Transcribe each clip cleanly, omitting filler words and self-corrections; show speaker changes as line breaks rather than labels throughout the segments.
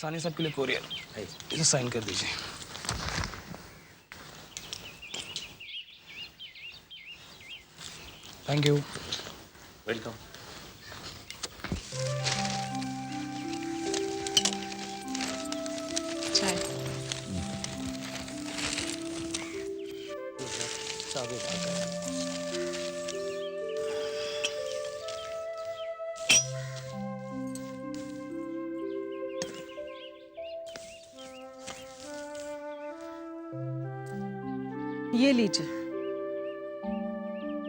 सानी साहब के लिए कोरियर, इसे साइन कर दीजिए। Thank you.
वेलकम।
चाय। ये लीजिए।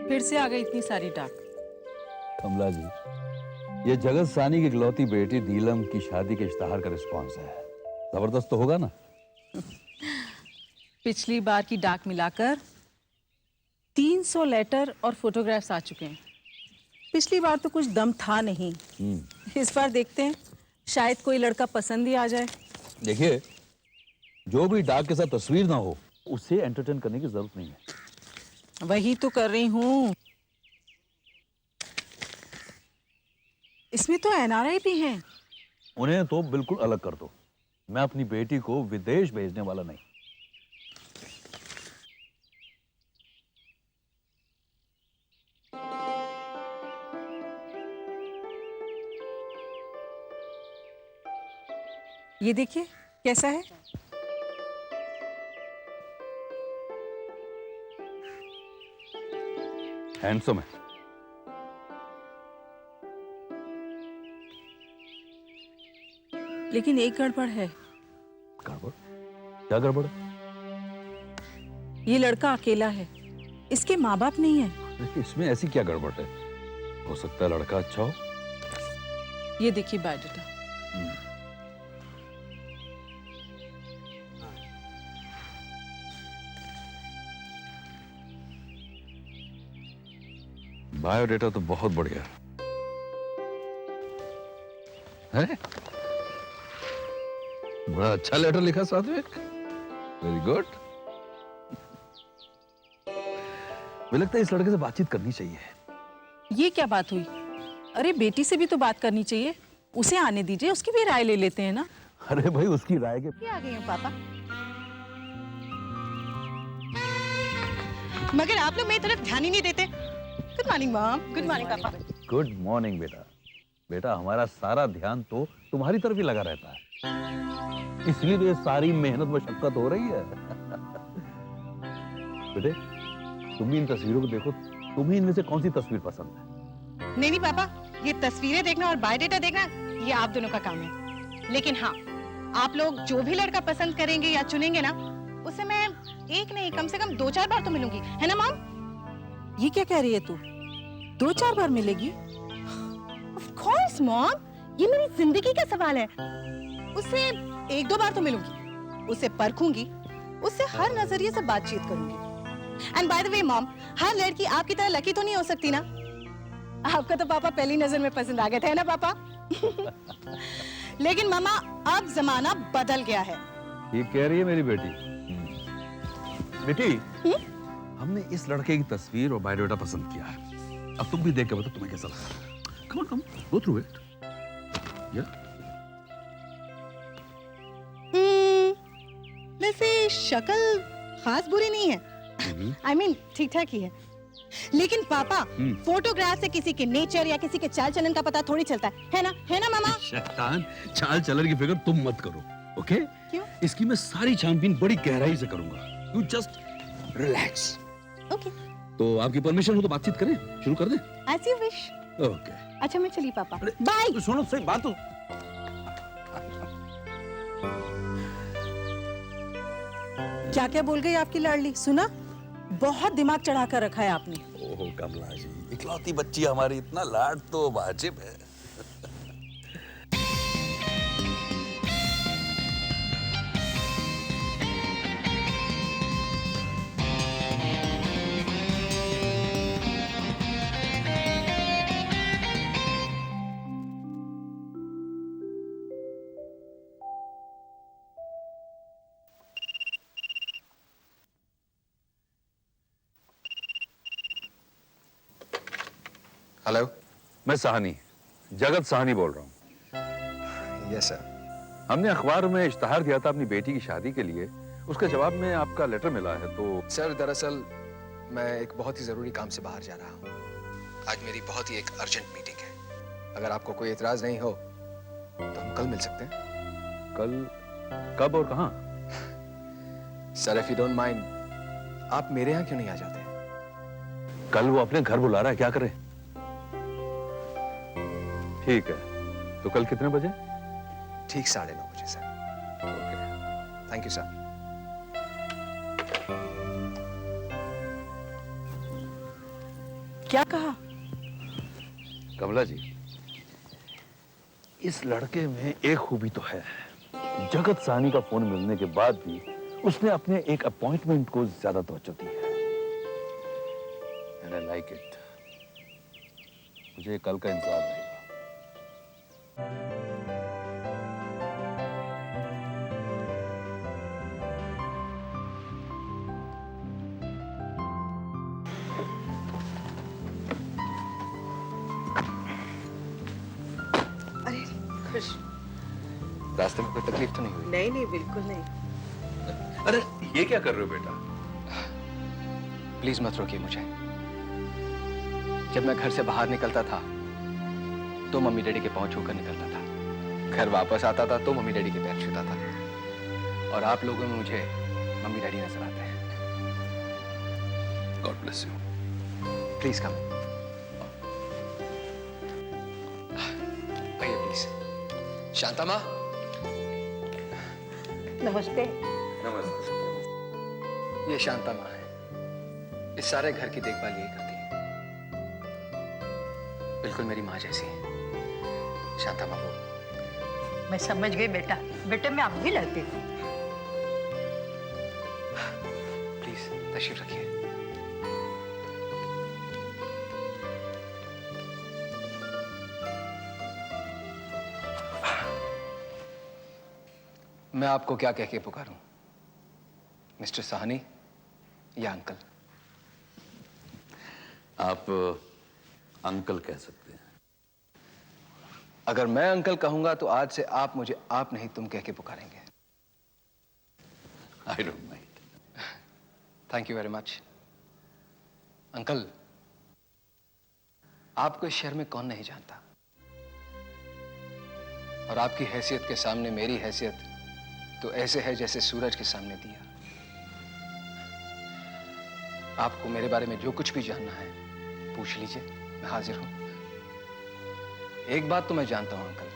फिर से आ गई इतनी सारी डाक।
कमला जी, ये जगत सानी की इकलौती बेटी नीलम की शादी के इश्तिहार का रिस्पॉन्स है। जबरदस्त तो होगा ना?
पिछली बार की डाक मिलाकर 300 लेटर और फोटोग्राफ्स आ चुके हैं। पिछली बार तो कुछ दम था नहीं। इस बार देखते हैं, शायद कोई लड़का पसंद ही आ जाए।
देखिए, जो भी डाक के साथ तस्वीर ना हो, उसे एंटरटेन करने की जरूरत नहीं है।
वही तो कर रही हूँ। इसमें तो एनआरआई भी हैं।
उन्हें तो बिल्कुल अलग कर दो। मैं अपनी बेटी को विदेश भेजने वाला नहीं।
ये देखिए कैसा है।
हैंडसम है।
लेकिन एक गड़बड़ है।
गड़बड़? क्या गड़बड़?
ये लड़का अकेला है, इसके माँ बाप नहीं है।
इसमें ऐसी क्या गड़बड़ है? हो सकता है लड़का अच्छा हो।
ये देखिए बायोडाटा।
बायोडेटा तो बहुत बढ़िया है। बड़ा अच्छा लेटर लिखा साथ में। Very good. मुझे लगता है इस लड़के से बातचीत करनी चाहिए।
ये क्या बात हुई? अरे बेटी से भी तो बात करनी चाहिए। उसे आने दीजिए, उसकी भी राय ले लेते हैं ना।
अरे भाई, उसकी राय के
आ गई हूँ पापा। मगर आप लोग मेरी तरफ ध्यान ही नहीं देते। Good morning mom. Good morning पापा।
गुड मॉर्निंग बेटा। बेटा, हमारा सारा ध्यान तो तुम्हारी तरफ ही लगा रहता है, इसलिए तो ये सारी मेहनत मशक्कत हो रही है। बेटे, तुम भी इन तस्वीरों को देखो। तुम्हें इनमें से कौन सी तस्वीर पसंद है?
नहीं पापा, ये तस्वीरें देखना और बायोडेटा देखना ये आप दोनों का काम है। लेकिन हाँ, आप लोग जो भी लड़का पसंद करेंगे या चुनेंगे ना, उसे मैं एक नहीं कम से कम 2-4 बार तो मिलूंगी, है ना मॉम?
ये क्या कह रही है तू? 2-4 बार मिलेगी?
ऑफ कोर्स मॉम, ये मेरी जिंदगी का सवाल है। उससे 1-2 बार तो मिलूंगी, उसे परखूंगी, उससे हर नजरिए से बातचीत करूंगी। And by the way mom, हर लड़की आपकी तरह लकी तो नहीं हो सकती ना। आपका तो पापा पहली नजर में पसंद आ गए थे ना पापा। लेकिन मामा, अब जमाना बदल गया है।
ये कह रही है मेरी बेटी। बेटी, हमने इस लड़के की तस्वीर और बायोडाटा पसंद किया है। अब तुम भी देख के बताओ तुम्हें कैसा लगा। Come on come, go through it.
वैसे शक्ल खास बुरी नहीं है। I mean, ठीक ठाक ही है। लेकिन पापा, फोटोग्राफ से किसी के नेचर या किसी के चाल चलन का पता थोड़ी चलता है ना? है ना मामा?
शैतान, चाल चलन की फिक्र तुम मत करो, ओके?
क्यों?
इसकी मैं सारी छानबीन बड़ी गहराई से करूंगा। You just relax.
ओके।
तो आपकी परमिशन हो तो बातचीत करें, शुरू कर दें?
As you wish।
ओके।
अच्छा मैं चली पापा।
अरे,
बाय।
सुनो, सही बात तो।
क्या क्या बोल गई आपकी लाडली? सुना? बहुत दिमाग चढ़ा कर रखा है आपने।
ओहो कमला जी, इकलौती बच्ची हमारी, इतना लाड तो वाजिब है।
हेलो।
मैं साहनी, जगत साहनी बोल रहा हूँ।
Yes sir.
हमने अखबार में इश्तहार दिया था अपनी बेटी की शादी के लिए, उसके जवाब में आपका लेटर मिला है। तो
सर दरअसल मैं एक बहुत ही ज़रूरी काम से बाहर जा रहा हूँ। आज मेरी बहुत ही एक अर्जेंट मीटिंग है। अगर आपको कोई एतराज़ नहीं हो तो हम कल मिल सकते हैं।
कल? कब और कहाँ?
Sir if you don't mind, आप मेरे यहाँ क्यों नहीं आ जाते?
कल वो अपने घर बुला रहा है, क्या करें? ठीक है, तो कल कितने बजे?
ठीक 9:30 बजे sir.
Okay,
thank you sir.
क्या कहा?
कमला जी, इस लड़के में एक खूबी तो है, जगत साहनी का फोन मिलने के बाद भी उसने अपने एक अपॉइंटमेंट को ज्यादा तवज्जो दी है। And I like it. मुझे कल का इंतजार रहेगा।
अरे खुश।
रास्ते में कोई तकलीफ तो नहीं हुई?
नहीं नहीं, बिल्कुल नहीं।
अरे ये क्या कर रहे हो बेटा?
प्लीज मत रोकिए मुझे। जब मैं घर से बाहर निकलता था तो मम्मी डैडी के पांव छूकर निकलता था, घर वापस आता था तो मम्मी डैडी के पैर छूता था, और आप लोगों में मुझे मम्मी डैडी नजर आते हैं।
God bless you.
Please come. आइए प्लीज। शांता माँ।
नमस्ते।
नमस्ते।
ये शांता माँ है, इस सारे घर की देखभाल यही करती है, बिल्कुल मेरी माँ जैसी है। शांता माँ वो।
मैं समझ गई बेटा, बेटे मैं अब भी लगती हूँ।
प्लीज तशरीफ रखिए। मैं आपको क्या कह के पुकारूं? मिस्टर साहनी या अंकल?
आप अंकल कह सकते हैं।
अगर मैं अंकल कहूंगा तो आज से आप मुझे आप नहीं तुम कह के पुकारेंगे।
I don't mind.
Thank you very much. Uncle, आपको इस शहर में कौन नहीं जानता, और आपकी हैसियत के सामने मेरी हैसियत तो ऐसे है जैसे सूरज के सामने दिया। आपको मेरे बारे में जो कुछ भी जानना है पूछ लीजिए, मैं हाजिर हूं। एक बात तो मैं जानता हूं अंकल,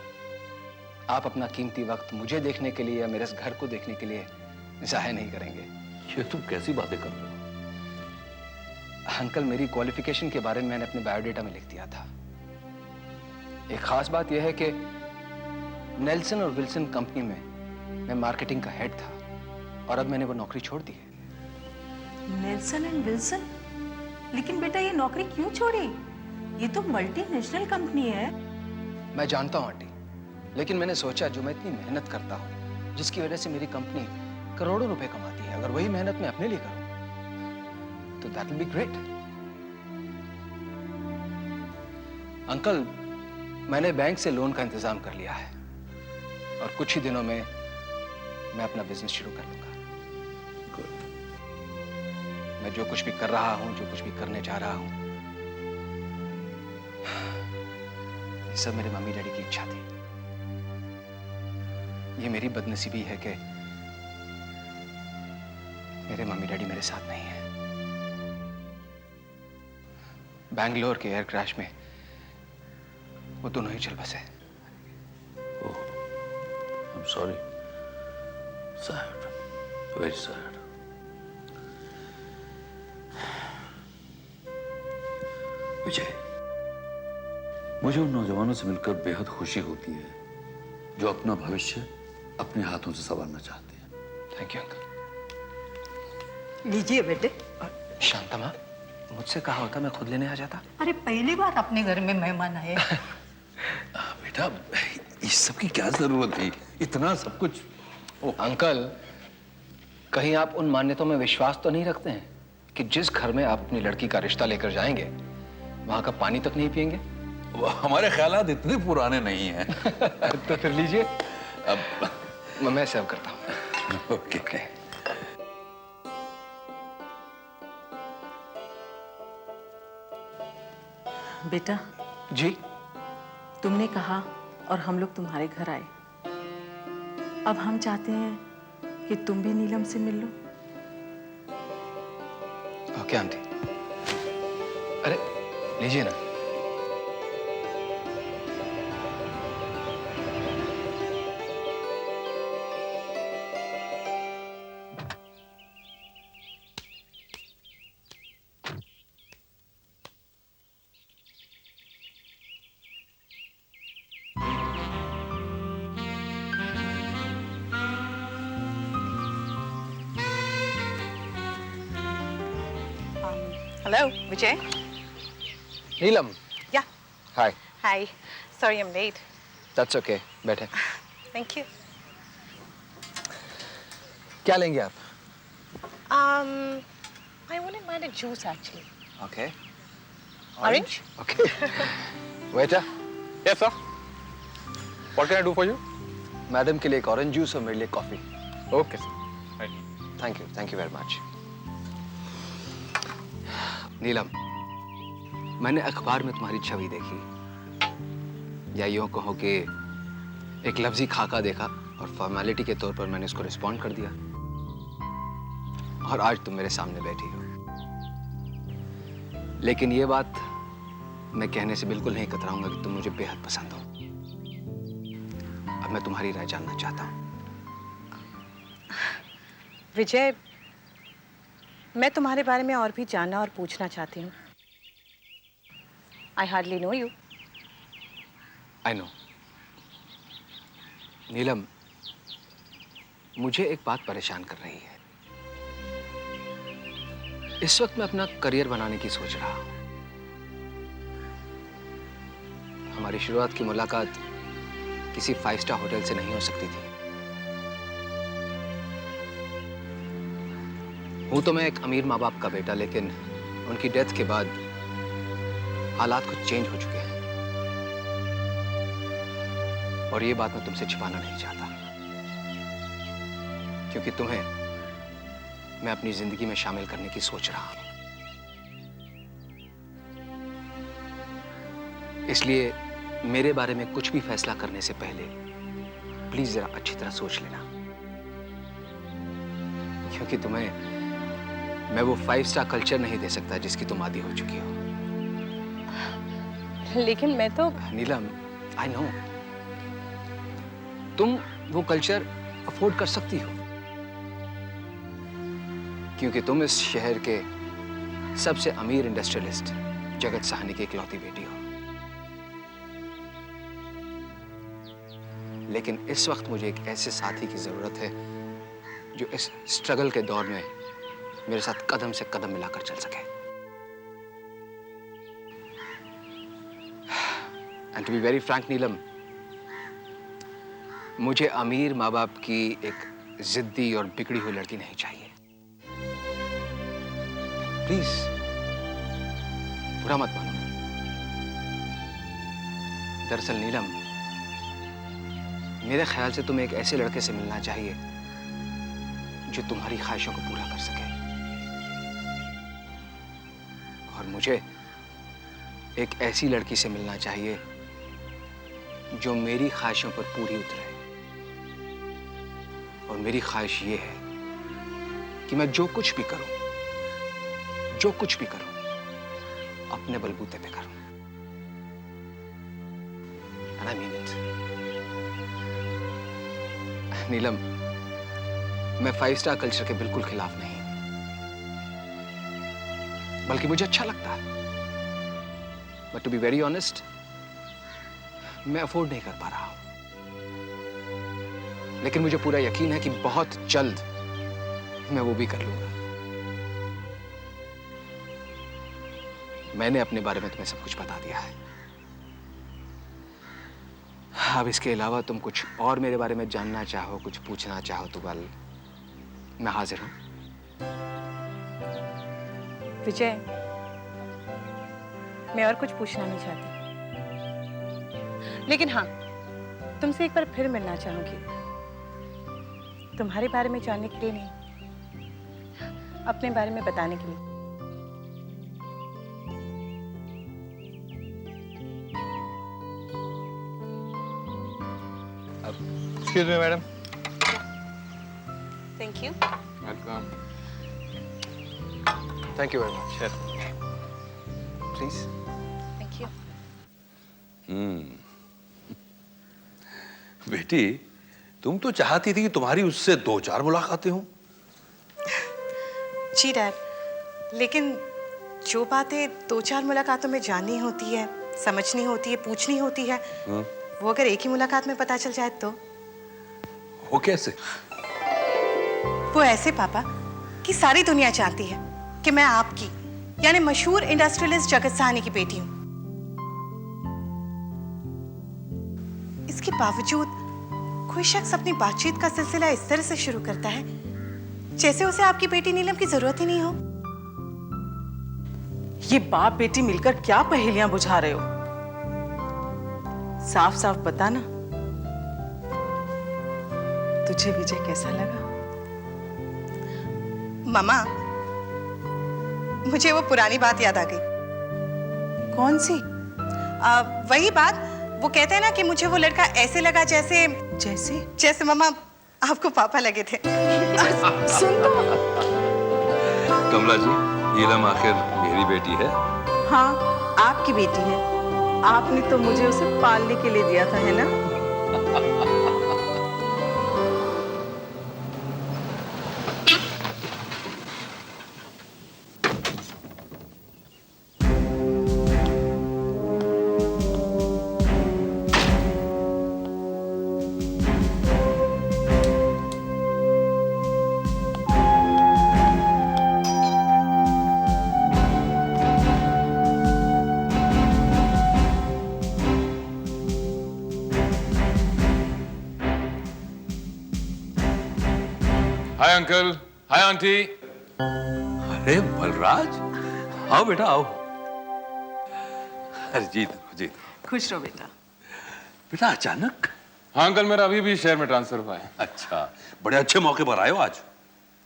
आप अपना कीमती वक्त मुझे देखने के लिए या मेरे इस घर को देखने के लिए जाया नहीं करेंगे।
ये तुम कैसी बातें कर रहे हो?
अंकल, मेरी क्वालिफिकेशन के बारे में मैंने अपने बायोडेटा में लिख दिया था। एक खास बात यह है कि नेल्सन और विल्सन कंपनी में मैं मार्केटिंग का हेड था, और अब मैंने वो नौकरी छोड़ दी है।
Nelson and Wilson? लेकिन बेटा ये नौकरी क्यों छोड़ी? ये तो मल्टीनेशनल कंपनी है।
मैं जानता हूं आंटी, लेकिन मैंने सोचा जो मैं इतनी मेहनत करता हूं, जिसकी वजह से मेरी कंपनी करोड़ों रुपए कमाती है, अगर वही मेहनत मैं अपने लिए करूं तो that will be great. Uncle, मैंने बैंक से लोन का इंतजाम कर लिया है, और कुछ ही दिनों में मैं अपना बिजनेस शुरू कर लूंगा। मैं जो कुछ भी कर रहा हूं, जो कुछ भी करने जा रहा हूं, ये सब मेरे मम्मी डैडी की इच्छा थी। ये मेरी बदनसीबी है कि मेरे मम्मी डैडी मेरे साथ नहीं है। बैंगलोर के एयर क्रैश में वो दोनों ही चल बसे।
I'm sorry. Sad. Very sad. विजय, मुझे उन नौजवानों से मिलकर बेहद खुशी होती है जो अपना भविष्य अपने हाथों से संवारना चाहते हैं।
Thank you uncle.
लीजिए बेटे।
शांता माँ, मुझसे कहा होता मैं खुद लेने आ जाता।
अरे पहली बार अपने घर में मेहमान आए।
बेटा, इस सब की क्या जरूरत थी? इतना सब कुछ।
अंकल, कहीं आप उन मान्यताओं में विश्वास तो नहीं रखते हैं कि जिस घर में आप अपनी लड़की का रिश्ता लेकर जाएंगे वहां का पानी तक नहीं पिएंगे?
हमारे ख्यालात इतने पुराने नहीं हैं।
तो फिर लीजिए। मैं सर्व करता हूँ।
ओके।
बेटा,
जी।
तुमने कहा और हम लोग तुम्हारे घर आए। अब हम चाहते हैं कि तुम भी नीलम से मिल लो।
Okay aunty. अरे लीजिए ना।
Hello, Vijay.
Neelam.
Yeah.
Hi.
Hi. Sorry I'm late.
That's okay, बैठे।
Thank you.
क्या लेंगे आप?
I wouldn't mind a juice actually.
Okay.
Orange?
Okay. Waiter,
Yes, sir. What can I do for you?
Madam के लिए एक orange juice और मेरे लिए coffee.
Okay, sir. Right.
Thank you very much. Neelam, मैंने अखबार में तुम्हारी छवि देखी, या यूं कहो कि एक लफ्जी खाका देखा और फॉर्मेलिटी के तौर पर मैंने उसको रिस्पॉन्ड कर दिया, और आज तुम मेरे सामने बैठी हो। लेकिन ये बात मैं कहने से बिल्कुल नहीं कतराऊंगा कि तुम मुझे बेहद पसंद हो। अब मैं तुम्हारी राय जानना चाहता हूँ।
विजय, मैं तुम्हारे बारे में और भी जानना और पूछना चाहती हूँ। I hardly know you.
I know. Neelam, मुझे एक बात परेशान कर रही है। इस वक्त मैं अपना करियर बनाने की सोच रहा हूं। हमारी शुरुआत की मुलाकात किसी 5 स्टार होटल से नहीं हो सकती थी। हूं तो मैं एक अमीर माँ बाप का बेटा, लेकिन उनकी डेथ के बाद हालात कुछ चेंज हो चुके हैं, और ये बात मैं तुमसे छिपाना नहीं चाहता, क्योंकि तुम्हें मैं अपनी जिंदगी में शामिल करने की सोच रहा हूं। इसलिए मेरे बारे में कुछ भी फैसला करने से पहले प्लीज जरा अच्छी तरह सोच लेना, क्योंकि तुम्हें मैं वो 5 स्टार कल्चर नहीं दे सकता जिसकी तुम आदी हो चुकी हो।
लेकिन मैं तो
नीलम, आई नो, तुम वो कल्चर अफोर्ड कर सकती हो, क्योंकि तुम इस शहर के सबसे अमीर इंडस्ट्रियलिस्ट जगत साहनी की इकलौती बेटी हो। लेकिन इस वक्त मुझे एक ऐसे साथी की जरूरत है जो इस स्ट्रगल के दौर में मेरे साथ कदम से कदम मिलाकर चल सके। And to be very frank Neelam, मुझे अमीर माँ बाप की एक जिद्दी और बिगड़ी हुई लड़की नहीं चाहिए। प्लीज बुरा मत मानो। दरअसल नीलम, मेरे ख्याल से तुम्हें एक ऐसे लड़के से मिलना चाहिए जो तुम्हारी ख्वाहिशों को पूरा कर सके, और मुझे एक ऐसी लड़की से मिलना चाहिए जो मेरी ख्वाहिशों पर पूरी उतरे। और मेरी ख्वाहिश ये है कि मैं जो कुछ भी करूं, अपने बलबूते पे करूं। And I mean it. नीलम, मैं 5 स्टार कल्चर के बिल्कुल खिलाफ नहीं, बल्कि मुझे अच्छा लगता है, but to be very honest, मैं अफोर्ड नहीं कर पा रहा हूं। लेकिन मुझे पूरा यकीन है कि बहुत जल्द मैं वो भी कर लूंगा। मैंने अपने बारे में तुम्हें सब कुछ बता दिया है। अब इसके अलावा तुम कुछ और मेरे बारे में जानना चाहो, कुछ पूछना चाहो, तो बल मैं हाजिर हूं।
विजय, मैं और कुछ पूछना नहीं चाहती, लेकिन हाँ, तुमसे एक बार फिर मिलना चाहूंगी। तुम्हारे बारे में जानने के लिए नहीं, अपने बारे में बताने के लिए।
Excuse me, madam.
Thank you.
Welcome.
Thank you very much.
Yes.
Please.
Thank you.
बेटी, तुम तो चाहती थी कि तुम्हारी उससे 2-4 मुलाकातें हों।
जी डैड, लेकिन जो बातें 2-4 मुलाकातों में जाननी होती है, समझनी होती है, पूछनी होती है, वो अगर एक ही मुलाकात में पता चल जाए तो?
वो कैसे?
वो ऐसे पापा कि सारी दुनिया जानती है कि मैं आपकी यानी मशहूर इंडस्ट्रियलिस्ट जगत साहनी की बेटी हूं। इसके बावजूद कोई शख्स अपनी बातचीत का सिलसिला इस तरह से शुरू करता है जैसे उसे आपकी बेटी नीलम की जरूरत ही नहीं हो।
ये बाप बेटी मिलकर क्या पहेलियां बुझा रहे हो? साफ साफ बता ना, तुझे विजय कैसा लगा?
मामा, मुझे वो पुरानी बात याद आ गई।
कौन सी?
वही बात, वो कहते हैं ना कि मुझे वो लड़का ऐसे लगा जैसे
जैसे?
जैसे मामा आपको पापा लगे थे।
सुन तो।
कमला जी, नीलम आखिर मेरी बेटी है।
हाँ, आपकी बेटी है। आपने तो मुझे उसे पालने के लिए दिया था, है ना?
Hi, uncle. Hi, auntie.
अरे बलराज, आओ बेटा आओ। अरे जीत जीत।
खुश रहो बेटा।
बेटा अचानक?
हाँ अंकल, मेरा अभी भी शहर में ट्रांसफर हुआ है।
अच्छा, बड़े अच्छे मौके पर आए हो आज।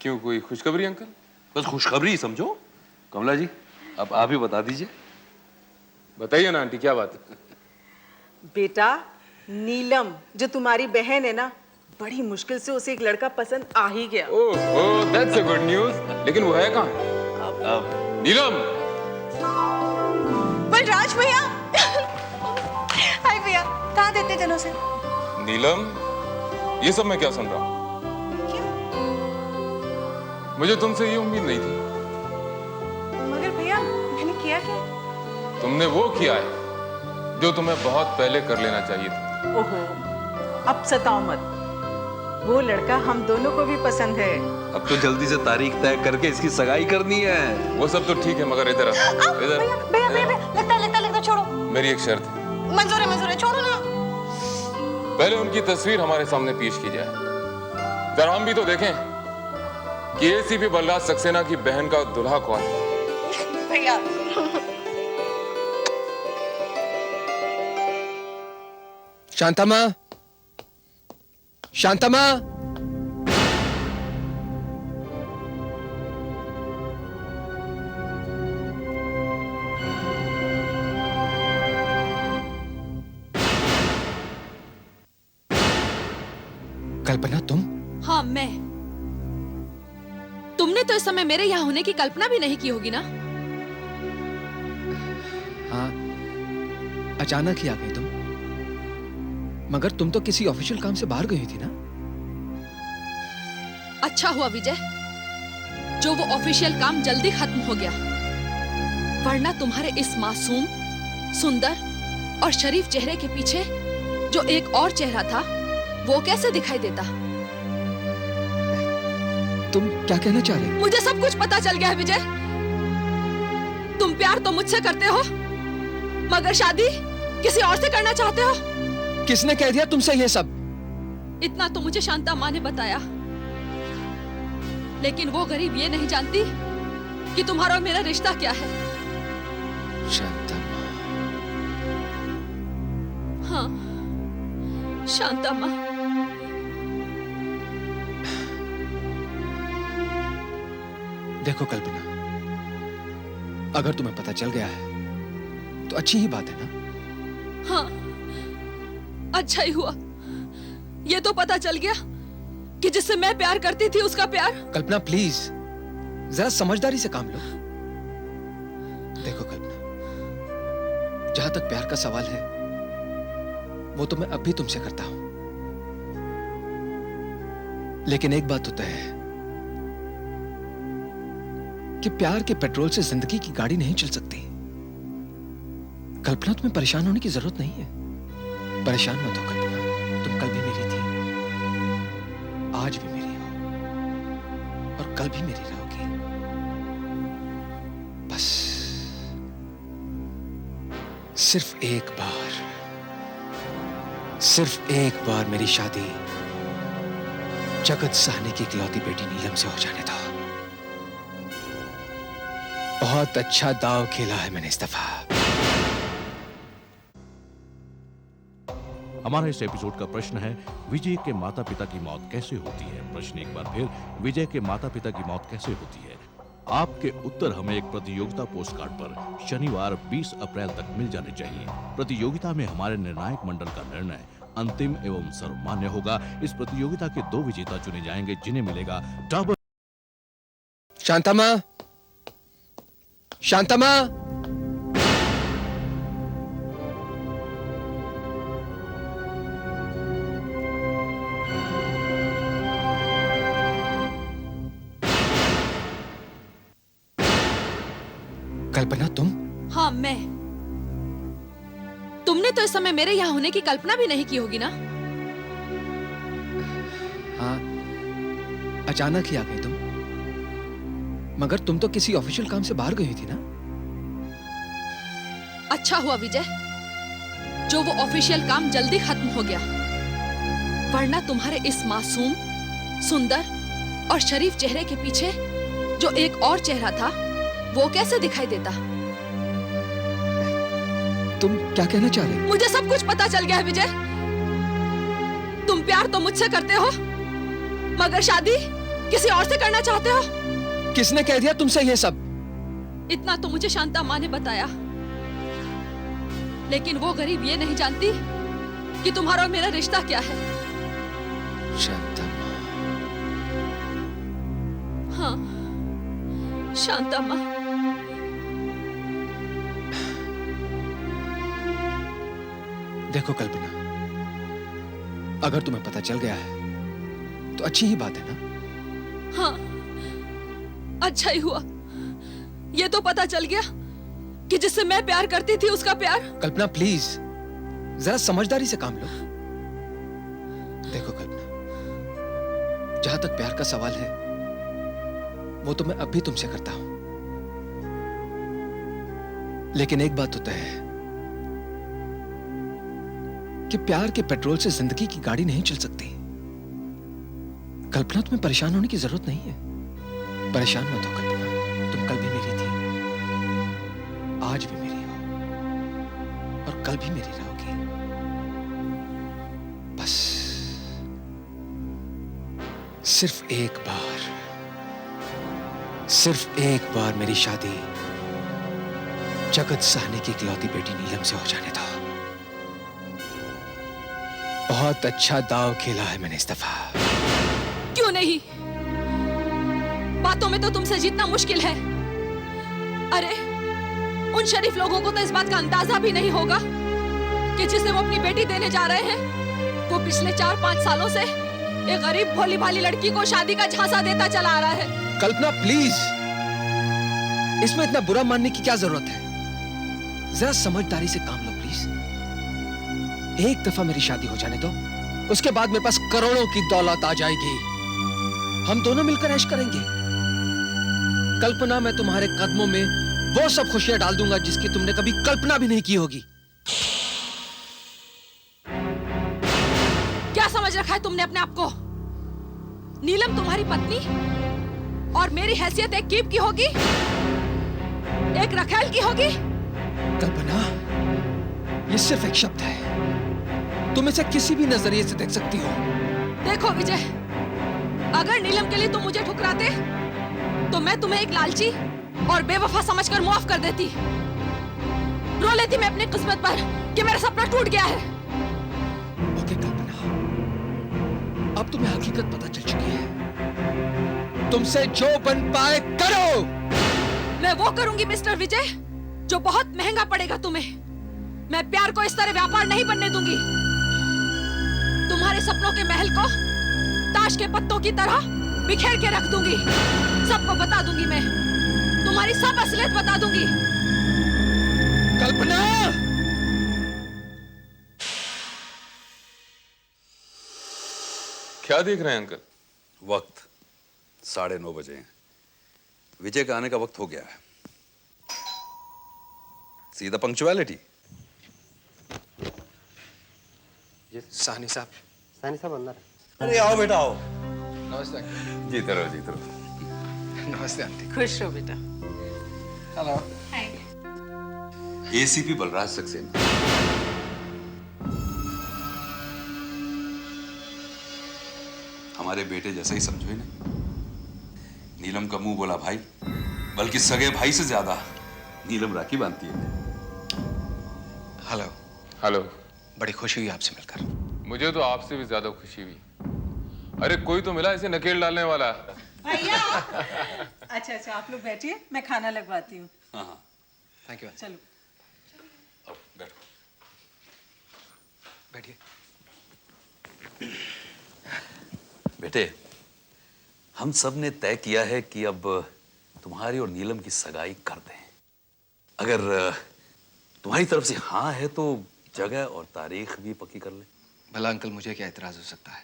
क्यों, कोई खुशखबरी अंकल?
बस खुशखबरी ही समझो। कमला जी, अब आप ही बता दीजिए।
बताइए ना आंटी, क्या बात है?
बेटा, नीलम जो तुम्हारी बहन है ना, बड़ी मुश्किल से उसे एक लड़का पसंद आ ही गया।
ओह, दैट्स अ गुड न्यूज़। लेकिन वो है कहाँ? नीलम।
बलराज भैया। हाय भैया, कहाँ थे इतने दिनों से?
नीलम, ये सब मैं क्या सुन रहा हूँ?
क्यों?
मुझे तुमसे ये उम्मीद नहीं थी।
मगर भैया, मैंने किया क्या?
तुमने वो किया है जो तुम्हें बहुत पहले कर लेना चाहिए था।
ओहो, अब सताओ मत। वो लड़का हम दोनों को भी पसंद है।
अब तो जल्दी से तारीख तय करके इसकी सगाई करनी है।
वो सब तो ठीक है, मगर इधर
भैया भैया भैया, लगता छोड़ो।
मेरी एक शर्त है।
मंजूर है, छोड़ो ना।
पहले उनकी तस्वीर हमारे सामने पेश की जाए, जरा हम भी तो देखें कि एसीपी बलराज सक्सेना की बहन का दुल्हा कौन है।
भैया,
शांता माँ, शांता माँ। कल्पना, तुम?
हाँ, मैं। तुमने तो इस समय मेरे यहाँ होने की कल्पना भी नहीं की होगी ना?
हाँ, अचानक ही आ गई तुम। मगर तुम तो किसी ऑफिशियल काम से बाहर गई थी ना?
अच्छा हुआ विजय, जो वो ऑफिशियल काम जल्दी खत्म हो गया, वरना तुम्हारे इस मासूम, सुंदर और शरीफ चेहरे के पीछे जो एक और चेहरा था, वो कैसे दिखाई देता?
तुम क्या कहना चाह रहे हो?
मुझे सब कुछ पता चल गया है विजय। तुम प्यार तो मुझसे करते हो, मगर शादी किसी और से करना चाहते हो।
किसने कह दिया तुमसे ये सब?
इतना तो मुझे शांता माँ ने बताया, लेकिन वो गरीब ये नहीं जानती कि तुम्हारा और मेरा रिश्ता क्या है।
शांता माँ।
हाँ, शांता माँ।
देखो कल्पना, अगर तुम्हें पता चल गया है तो अच्छी ही बात है ना।
हाँ, अच्छा ही हुआ। ये तो पता चल गया कि जिससे मैं प्यार करती थी उसका प्यार।
कल्पना प्लीज जरा समझदारी से काम लो। देखो कल्पना, जहां तक प्यार का सवाल है वो तो मैं अब भी तुमसे करता हूं, लेकिन एक बात तो तय है कि प्यार के पेट्रोल से जिंदगी की गाड़ी नहीं चल सकती। कल्पना, तुम्हें परेशान होने की जरूरत नहीं है। परेशान मत हो कल्पना, तुम कल भी मेरी थी, आज भी मेरी हो और कल भी मेरी रहोगी। बस सिर्फ एक बार मेरी शादी जगत साहनी की इकलौती बेटी नीलम से हो जाने दो। बहुत अच्छा दांव खेला है मैंने इस दफा।
हमारा इस एपिसोड का प्रश्न है, विजय के माता पिता की मौत कैसे होती है। प्रश्न एक बार फिर, विजय के माता पिता की मौत कैसे होती है। आपके उत्तर हमें एक प्रतियोगिता पोस्ट कार्ड पर शनिवार 20 अप्रैल तक मिल जाने चाहिए। प्रतियोगिता में हमारे निर्णायक मंडल का निर्णय अंतिम एवं सर्वमान्य होगा। इस प्रतियोगिता के 2 विजेता चुने जाएंगे जिन्हें मिलेगा डबल।
शांतमा, शांतमा, कल्पना तुम?
हाँ, मैं। तुमने तो इस समय मेरे यहाँ होने की कल्पना भी नहीं की होगी ना?
हाँ, अचानक ही आ गई तुम। मगर तुम तो किसी ऑफिशियल काम से बाहर गई थी ना?
अच्छा हुआ विजय, जो वो ऑफिशियल काम जल्दी खत्म हो गया, वरना तुम्हारे इस मासूम, सुंदर और शरीफ चेहरे के पीछे जो एक और चेहरा था, वो कैसे दिखाई देता?
तुम क्या कहना चाह रहे हो?
मुझे सब कुछ पता चल गया है विजय। तुम प्यार तो मुझसे करते हो, मगर शादी किसी और से करना चाहते हो।
किसने कह दिया तुमसे ये सब?
इतना तो मुझे शांता माँ ने बताया, लेकिन वो गरीब ये नहीं जानती कि तुम्हारा और मेरा रिश्ता क्या है।
शांता माँ।
हाँ, शांता माँ।
देखो कल्पना, अगर तुम्हें पता चल गया है तो अच्छी ही बात है ना।
हाँ, अच्छा ही हुआ। ये तो पता चल गया कि जिससे मैं प्यार करती थी उसका प्यार।
कल्पना प्लीज जरा समझदारी से काम लो। देखो कल्पना, जहां तक प्यार का सवाल है वो तो मैं अब भी तुमसे करता हूं, लेकिन एक बात तो तय है कि प्यार के पेट्रोल से जिंदगी की गाड़ी नहीं चल सकती। कल्पना, तुम्हें परेशान होने की जरूरत नहीं है। परेशान मत हो कल्पना, तुम कल भी मेरी थी, आज भी मेरी हो और कल भी मेरी रहोगी। बस सिर्फ एक बार मेरी शादी जगत साहनी की इकलौती बेटी नीलम से हो जाने दो। बहुत अच्छा दांव खेला है मैंने इस दफा।
क्यों नहीं? बातों में तो तुमसे जीतना मुश्किल है। अरे, उन शरीफ लोगों को तो इस बात का अंदाजा भी नहीं होगा कि जिसे वो अपनी बेटी देने जा रहे हैं, वो पिछले 4-5 सालों से एक गरीब भोली भाली लड़की को शादी का झांसा देता चला आ रहा है।
कल्पना प्लीज, इसमें इतना बुरा मानने की क्या जरूरत है? जरा समझदारी से काम लो प्लीज। एक दफा मेरी शादी हो जाने दो, उसके बाद मेरे पास करोड़ों की दौलत आ जाएगी। हम दोनों मिलकर ऐश करेंगे। कल्पना, मैं तुम्हारे कदमों में वो सब खुशियां डाल दूंगा जिसकी तुमने कभी कल्पना भी नहीं की होगी।
क्या समझ रखा है तुमने अपने आप को? नीलम तुम्हारी पत्नी और मेरी हैसियत एक कीप की होगी, एक रखेल की होगी।
कल्पना, ये सिर्फ एक शब्द है, तुम इसे किसी भी नजरिए से देख सकती हो।
देखो विजय, अगर नीलम के लिए तुम मुझे ठुकराते तो मैं तुम्हें एक लालची और बेवफा समझकर माफ कर देती। रो लेती मैं अपनी किस्मत पर कि मेरा सपना टूट गया है।
ओके कल्पना, अब तुम्हें हकीकत पता चल चुकी है। तुमसे जो बन पाए करो।
मैं वो करूंगी मिस्टर विजय जो बहुत महंगा पड़ेगा तुम्हें। मैं प्यार को इस तरह व्यापार नहीं बनने दूंगी। तुम्हारे सपनों के महल को ताश के पत्तों की तरह बिखेर के रख दूंगी। सबको बता दूंगी मैं, तुम्हारी सब असलियत बता दूंगी।
कल्पना!
क्या देख रहे हैं अंकल?
वक्त 9:30 बजे हैं। विजय का आने का वक्त हो गया है। सीधा पंक्चुअलिटी।
साहनी साहब
अंदर।
अरे आओ बेटा आओ।
नमस्ते अंकल।
जीते रहो जीते रहो।
नमस्ते आंटी।
खुश रहो बेटा।
हेलो।
एसीपी बलराज सक्सेना। हमारे बेटे जैसा ही समझो इन्हें। नीलम का मुंह बोला भाई, बल्कि सगे भाई से ज्यादा नीलम राखी बांधती है।
हेलो।
हेलो।
बड़ी खुशी हुई आपसे मिलकर।
मुझे तो आपसे भी ज्यादा खुशी हुई। अरे कोई तो मिला इसे नकेल डालने वाला।
भैया। अच्छा अच्छा, आप लोग बैठिए, मैं खाना लगवाती हूँ।
हाँ हाँ
थैंक यू।
चलो।
अब बैठो।
बैठिए।
बेटे, हम सब ने तय किया है कि अब तुम्हारी और नीलम की सगाई कर दें। अगर तुम्हारी तरफ से हाँ है तो जगह और तारीख भी पक्की कर ले।
भला अंकल, मुझे क्या एतराज हो सकता है,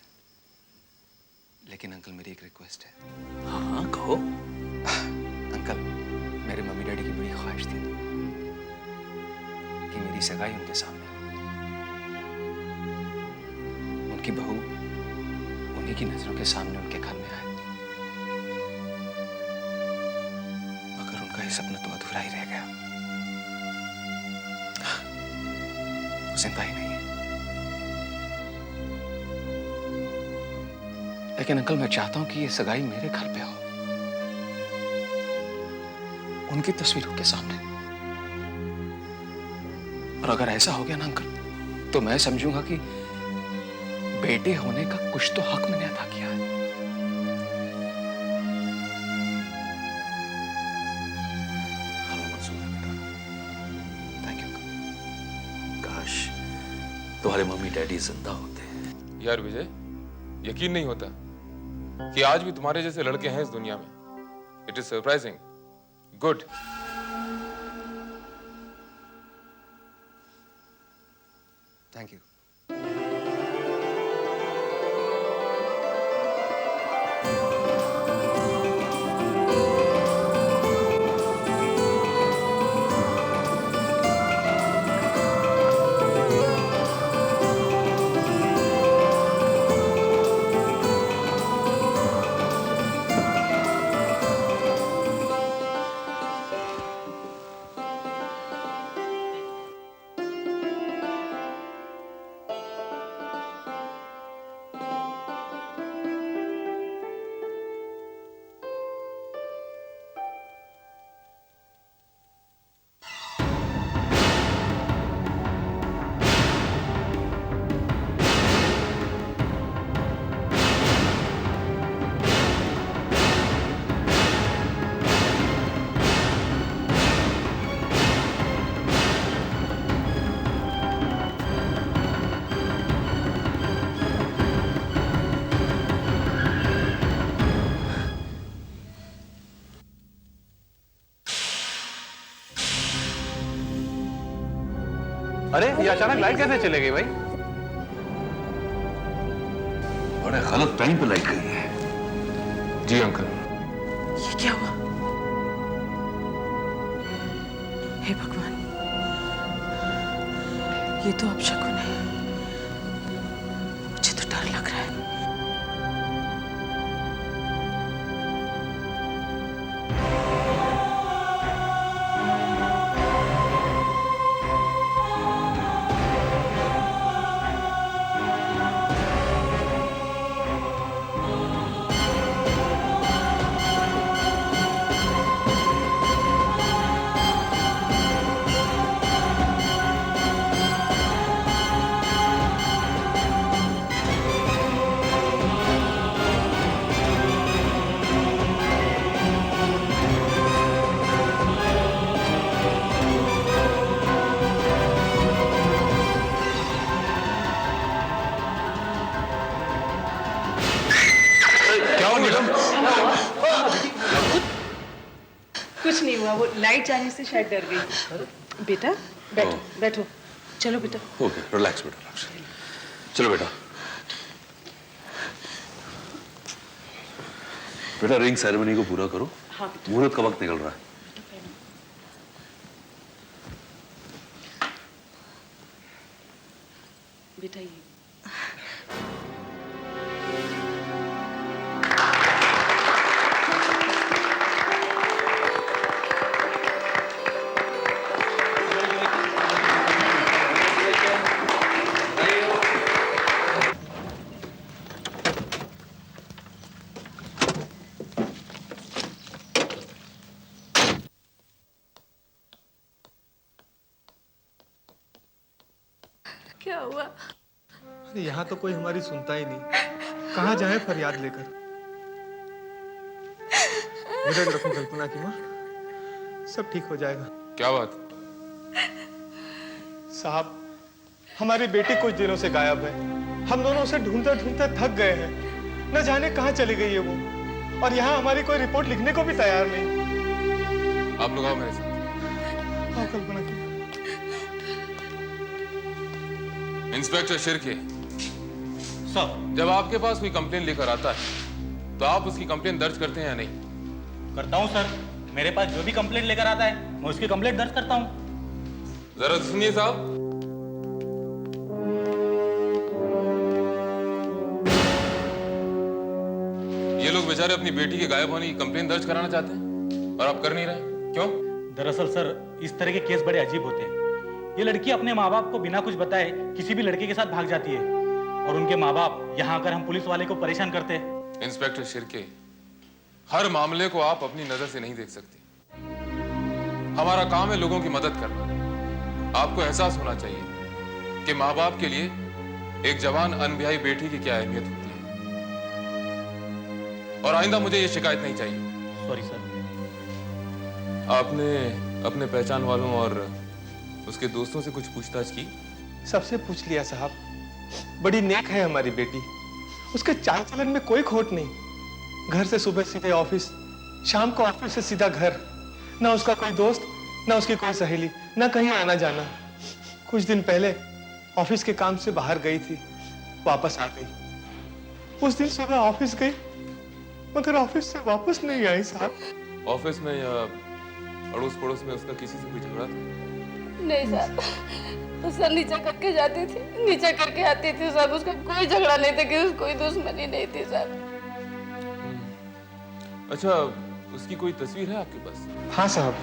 लेकिन अंकल मेरी एक रिक्वेस्ट है।
हाँ हाँ कहो।
अंकल, मेरे मम्मी डैडी की बड़ी ख्वाहिश थी कि मेरी सगाई उनके सामने हो। उनकी बहू उन्हीं की नजरों के सामने उनके घर में आए, मगर उनका ये सपना तो अधूरा ही रह गया। वो जिंदा ही नहीं है। लेकिन अंकल, मैं चाहता हूं कि ये सगाई मेरे घर पे हो, उनकी तस्वीरों के सामने। और अगर ऐसा हो गया ना अंकल, तो मैं समझूंगा कि बेटे होने का कुछ तो हक मैंने अदा किया है। Thank you.
काश तुम्हारे मम्मी डैडी जिंदा होते।
यार विजय, यकीन नहीं होता कि आज भी तुम्हारे जैसे लड़के हैं इस दुनिया में। It is surprising. Good.
Thank you.
अरे ये अचानक लाइट कैसे चले गई भाई?
बड़े गलत टाइम पे लाइट गई है।
जी अंकल।
ये क्या हुआ? हे भगवान, ये तो अपशकुन है। मुझे तो डर लग रहा है। कुछ नहीं हुआ, वो लाइट जाने से शायद डर गई। बेटा बैठो बैठो, चलो बेटा।
ओके, रिलैक्स बेटा, रिलैक्स। चलो बेटा। बेटा रिंग सेरेमनी को पूरा करो।
हाँ।
मुहूर्त का वक्त निकल रहा है।
बेटा ये
क्या हुआ?
अरे यहाँ तो कोई हमारी सुनता ही नहीं, कहाँ जाए फरियाद लेकर। धीरज रखो कल्पना की माँ, सब ठीक हो जाएगा।
क्या बात?
साहब, हमारी बेटी कुछ दिनों से गायब है। हम दोनों उसे ढूंढते ढूंढते थक गए हैं। न जाने कहाँ चली गई है वो, और यहाँ हमारी कोई रिपोर्ट लिखने को भी तैयार नहीं।
आप लोग आओ मेरे साथ।
हाँ कल्पना की।
इंस्पेक्टर शिर्के,
सर,
जब आपके पास कोई कंप्लेन लेकर आता है तो आप उसकी कंप्लेन दर्ज करते हैं या नहीं?
करता हूँ सर। मेरे पास जो भी कंप्लेंट लेकर आता है मैं उसकी कंप्लेंट दर्ज करता हूँ।
जरा सुनिए साहब। ये लोग बेचारे अपनी बेटी के गायब होने की कंप्लेन दर्ज कराना चाहते हैं और आप कर नहीं रहे, क्यों?
दरअसल सर, इस तरह के केस बड़े अजीब होते हैं। ये लड़की अपने माँ बाप को बिना कुछ बताए किसी भी लड़के के साथ भाग जाती है, और उनके माँ बाप यहाँ आकर हम पुलिस वाले को परेशान करते हैं।
इंस्पेक्टर शिर्के, हर मामले को आप अपनी नजर से नहीं देख सकते। हमारा काम है लोगों की मदद करना। आपको एहसास होना चाहिए कि माँ बाप के लिए एक जवान अनब्याही बेटी की क्या अहमियत होती है। और आइंदा मुझे ये शिकायत नहीं चाहिए।
Sorry sir.
आपने अपने पहचान वालों और उसके दोस्तों से कुछ पूछताछ की?
सबसे पूछ लिया साहब। बड़ी नेक है हमारी बेटी, उसके चाल चलन में कोई खोट नहीं। घर से सुबह सीधे ऑफिस, शाम को ऑफिस से सीधा घर। ना उसका कोई दोस्त, ना उसकी कोई सहेली, ना कहीं आना जाना। कुछ दिन पहले ऑफिस के काम से बाहर गई थी, वापस आ गई। उस दिन सुबह ऑफिस गई, मगर ऑफिस से वापस नहीं आई साहब।
ऑफिस में या अड़ोस पड़ोस में उसका किसी से कोई झगड़ा था?
नहीं साहब, तो सर नीचा करके जाती थी, नीचा करके आती थी साहब। उसका कोई झगड़ा नहीं था, कि उसकी कोई दुश्मनी नहीं थी साहब।
अच्छा, उसकी कोई तस्वीर है आपके पास?
हाँ साहब,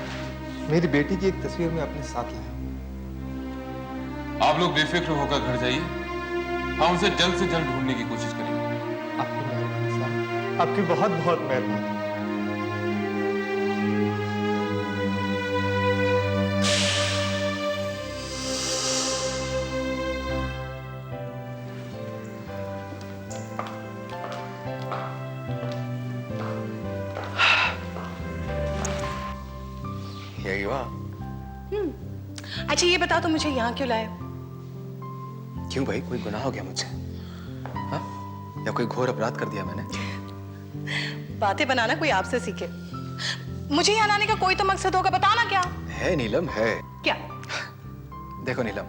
मेरी बेटी की एक तस्वीर मैं अपने साथ लाया।
आप लोग बेफिक्र होकर घर जाइए, हम उसे जल्द से जल्द ढूंढने की कोशिश करेंगे।
आपकी मेहरबानी साहब, आपकी बहुत बहुत मेहरबानी।
यही हुआ।
अच्छा ये बताओ तो मुझे यहाँ क्यों लाए?
क्यों भाई, कोई गुनाह हो गया मुझसे? हाँ? या कोई घोर अपराध कर दिया मैंने?
बातें बनाना कोई आपसे सीखे। मुझे यहाँ लाने का कोई तो मकसद होगा, बताओ ना क्या
है नीलम, है।
क्या?
देखो नीलम,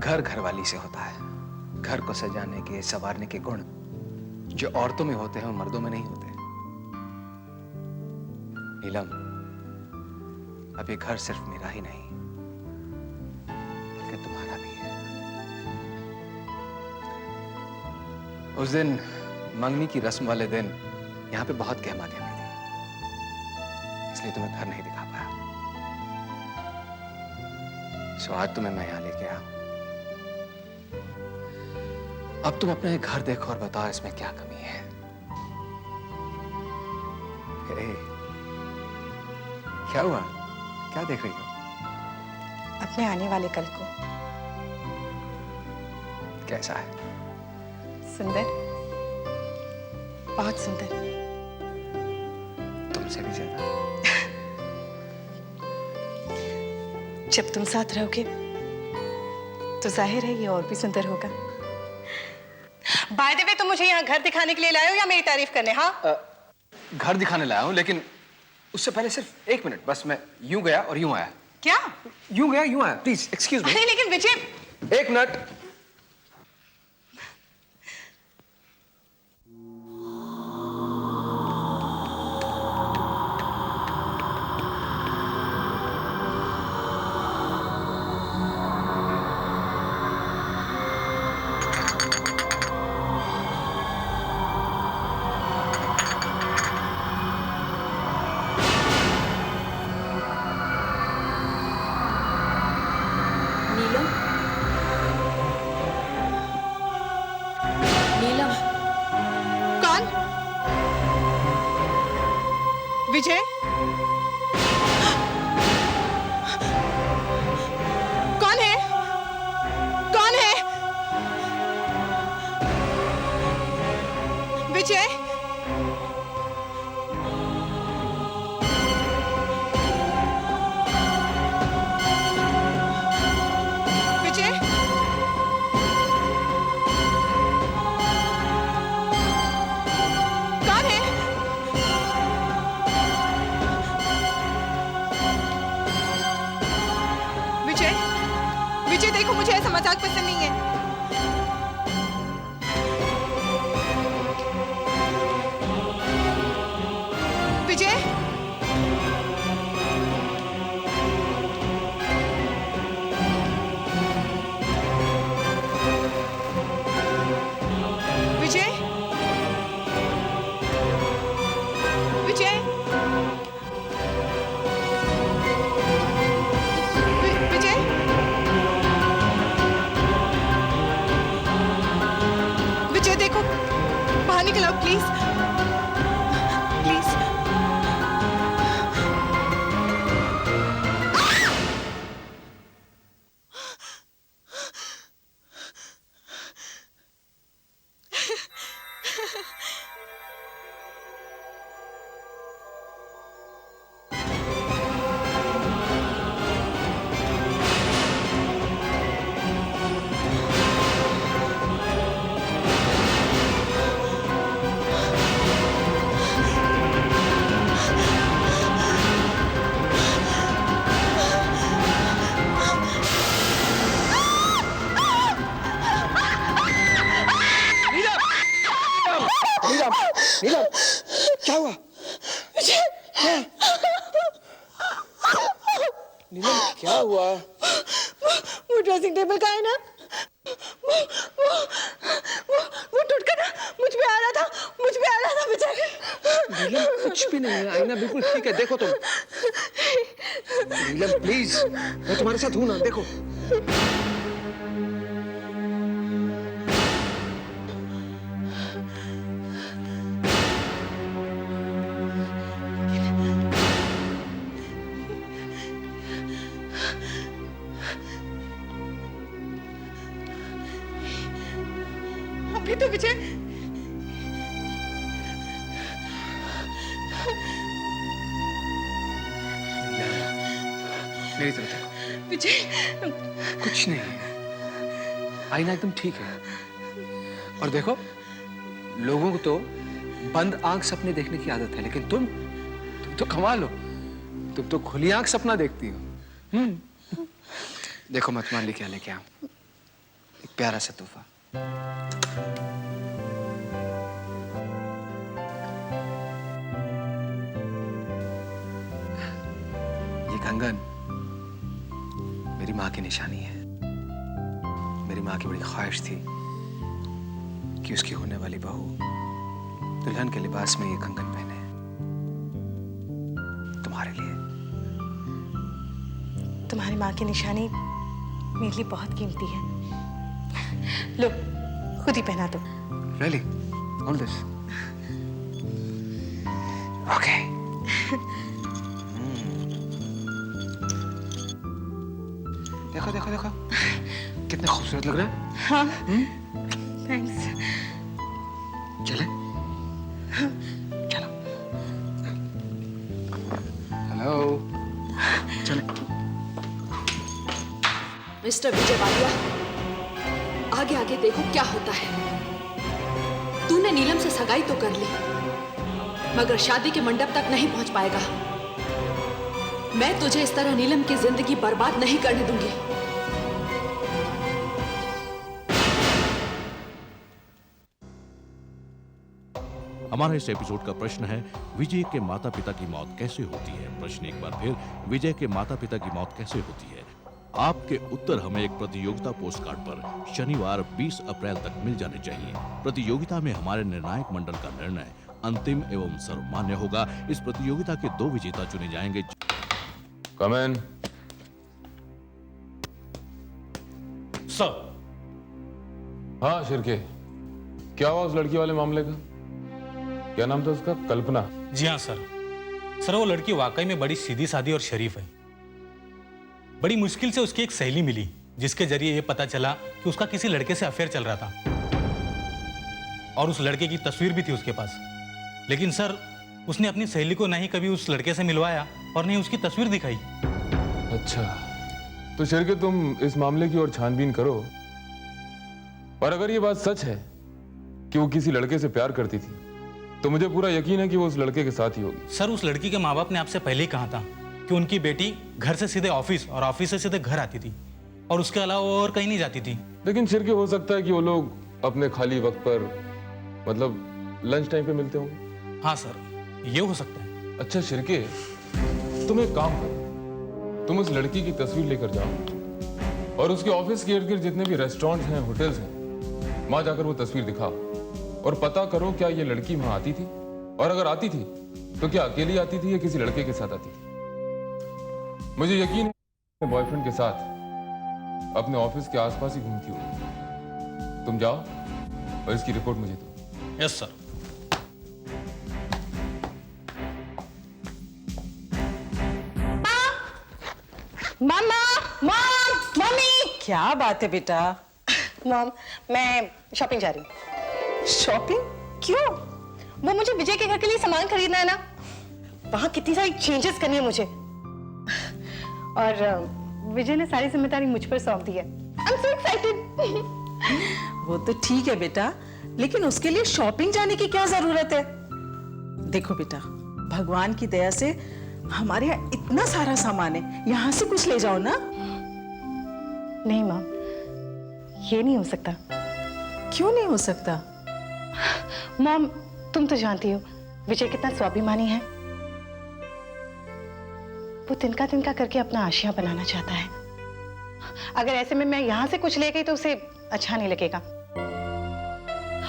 घर घरवाली से होता है। घर को सजाने के, संवारने के गुण जो औरतों में होते हैं वो मर्दों में नहीं होते। नीलम, अब ये घर सिर्फ मेरा ही नहीं बल्कि तुम्हारा भी है। उस दिन मंगनी की रस्म वाले दिन यहाँ पे बहुत गहमा गहमी थी, इसलिए तुम्हें घर नहीं दिखा पाया। सो आज तुम्हें मैं यहाँ लेके आया। अब तुम अपने घर देखो और बताओ इसमें क्या कमी है। क्या हुआ, क्या देख रही हो?
अपने आने वाले कल को।
कैसा है?
सुंदर, बहुत सुंदर।
तुमसे भी ज्यादा।
जब तुम साथ रहोगे तो जाहिर है ये और भी सुंदर होगा। बाय द वे, तुम मुझे यहाँ घर दिखाने के लिए लाए हो या मेरी तारीफ करने? हाँ,
घर दिखाने लाया हूं, लेकिन उससे पहले सिर्फ 1 मिनट, बस मैं यूं गया और यूं आया।
क्या?
यूं गया यूं आया, प्लीज एक्सक्यूज मी।
अरे लेकिन विजय,
1 मिनट।
नीलम, नीलम,
कौन? विजय? कौन है? कौन है? विजय? विजय? कौन है? विजय? विजय देखो, मुझे ऐसा मजाक पसंद नहीं है। विजय? विजय? विजय? विजय? विजय देखो, बाहर निकल आओ प्लीज, प्लीज।
नीलम, नीलम, क्या हुआ? नीलम, क्या हुआ?
वो ड्रेसिंग टेबल का है ना, वो टूटकर ना मुझ पे आ रहा था, मुझ पे आ रहा था बेचारे।
नीलम, कुछ भी नहीं है, आईना बिल्कुल ठीक है, देखो तुम। नीलम प्लीज, मैं तुम्हारे साथ हूं ना, देखो।
अभी तो विजय,
मेरी तरफ देखो।
विजय,
कुछ नहीं है, आईना एकदम ठीक है। और देखो, लोगों को तो बंद आंख सपने देखने की आदत है, लेकिन तुम तो कमाल हो, तुम तो खुली आंख सपना देखती हो। देखो मैं तुम्हारे लिए क्या लेके आऊं, एक प्यारा सा तोहफा। ये कंगन मेरी माँ की निशानी है। मेरी माँ की बड़ी ख्वाहिश थी कि उसकी होने वाली बहू दुल्हन के लिबास में ये कंगन पहने। तुम्हारे लिए।
तुम्हारी माँ की निशानी मेरे लिए बहुत कीमती है। लो, खुद ही पहना दो।
Really? All this? Okay. देखो देखो देखो, कितने खूबसूरत लग रहा है।
हाँ, थैंक्स।
चले? चलो। हेलो। चले।
मिस्टर विजय वालिया, आगे आगे देखो क्या होता है। तूने नीलम से सगाई तो कर ली, मगर शादी के मंडप तक नहीं पहुंच पाएगा। मैं तुझे इस तरह नीलम की जिंदगी बर्बाद नहीं करने दूंगी।
हमारा इस एपिसोड का प्रश्न है, विजय के माता पिता की मौत कैसे होती है। प्रश्न एक बार फिर, विजय के माता पिता की मौत कैसे होती है। आपके उत्तर हमें एक प्रतियोगिता पोस्ट कार्ड पर शनिवार 20 अप्रैल तक मिल जाने चाहिए। प्रतियोगिता में हमारे निर्णायक मंडल का निर्णय अंतिम एवं सर्वमान्य होगा। इस प्रतियोगिता के 2 विजेता चुने जाएंगे।
कम इन।
सर।
हाँ शिर्के, क्या हुआ उस लड़की वाले मामले का? क्या नाम था उसका? कल्पना।
जी हाँ सर। सर वो लड़की वाकई में बड़ी सीधी सादी और शरीफ है। बड़ी मुश्किल से उसकी एक सहेली मिली जिसके जरिए ये पता चला कि उसका किसी लड़के से अफेयर चल रहा था और उस लड़के की तस्वीर भी थी उसके पास। लेकिन सर उसने अपनी सहेली को नहीं कभी उस लड़के से मिलवाया और नहीं उसकी तस्वीर दिखाई।
अच्छा, तो शिर्के तुम इस मामले की ओर छानबीन करो, और अगर ये बात सच है कि वो किसी लड़के से प्यार करती थी तो मुझे पूरा यकीन है कि वो उस लड़के के साथ ही होगी।
सर उस लड़की के माँ बाप ने आपसे पहले ही कहा था कि उनकी बेटी घर से सीधे ऑफिस और ऑफिस से सीधे घर आती थी और उसके अलावा वो और कहीं नहीं जाती थी।
लेकिन शिर्के हो सकता है कि वो लोग अपने खाली वक्त पर, मतलब लंच टाइम पे मिलते होंगे।
हाँ सर, ये हो सकता है।
अच्छा शिर्के, तुम एक काम करो, तुम उस लड़की की तस्वीर लेकर जाओ और उसके ऑफिस के इर्द गिर्द जितने भी रेस्टोरेंट्स हैं, होटल्स हैं, वहां जाकर वो तस्वीर दिखाओ और पता करो क्या ये लड़की वहां आती थी, और अगर आती थी तो क्या अकेली आती थी या किसी लड़के के साथ आती थी। मुझे यकीन है बॉयफ्रेंड के साथ अपने ऑफिस के आसपास ही घूमती होगी। तुम जाओ और इसकी रिपोर्ट मुझे दो।
Yes sir.
Mama, mom, mummy.
क्या बात है बेटा?
मॉम, मैं शॉपिंग जा रही हूँ।
शॉपिंग?
क्यों? वो मुझे विजय के घर के लिए सामान खरीदना है ना। वहां कितनी सारी चेंजेस करनी है मुझे, और विजय ने सारी जिम्मेदारी मुझ पर सौंप दी है। I am so excited.
वो तो ठीक है बेटा, लेकिन उसके लिए शॉपिंग जाने की क्या जरूरत है? देखो बेटा, भगवान की दया से हमारे यहाँ इतना सारा सामान है, यहाँ से कुछ ले जाओ ना।
नहीं माँ, ये नहीं हो सकता।
क्यों नहीं हो सकता?
मॉम, तुम तो जानती हो विजय कितना स्वाभिमानी है। वो तिनका तिनका करके अपना आशिया बनाना चाहता है। अगर ऐसे में मैं यहां से कुछ ले गई तो उसे अच्छा नहीं लगेगा।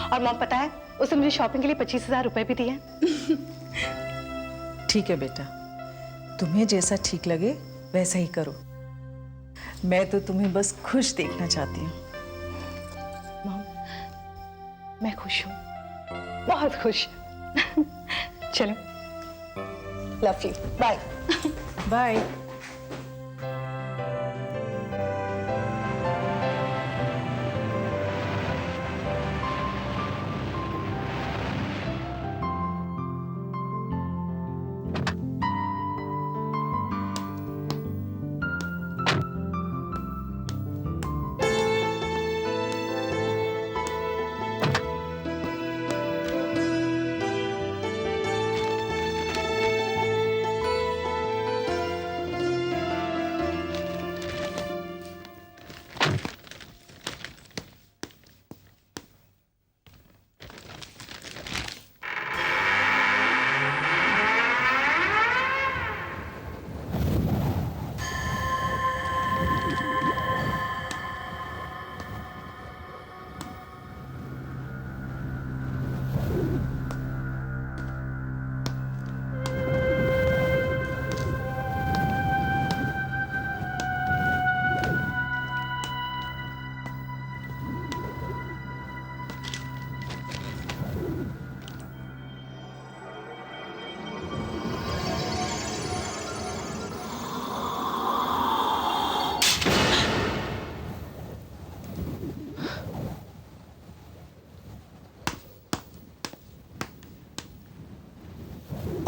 और मॉम पता है, उसने मुझे शॉपिंग के लिए 25,000 रुपए भी दिए।
ठीक है बेटा, तुम्हें जैसा ठीक लगे वैसा ही करो। मैं तो तुम्हें बस खुश देखना चाहती हूँ।
मॉम, मैं खुश हूँ, बहुत खुश। चलो, लव यू, बाय।
बाय।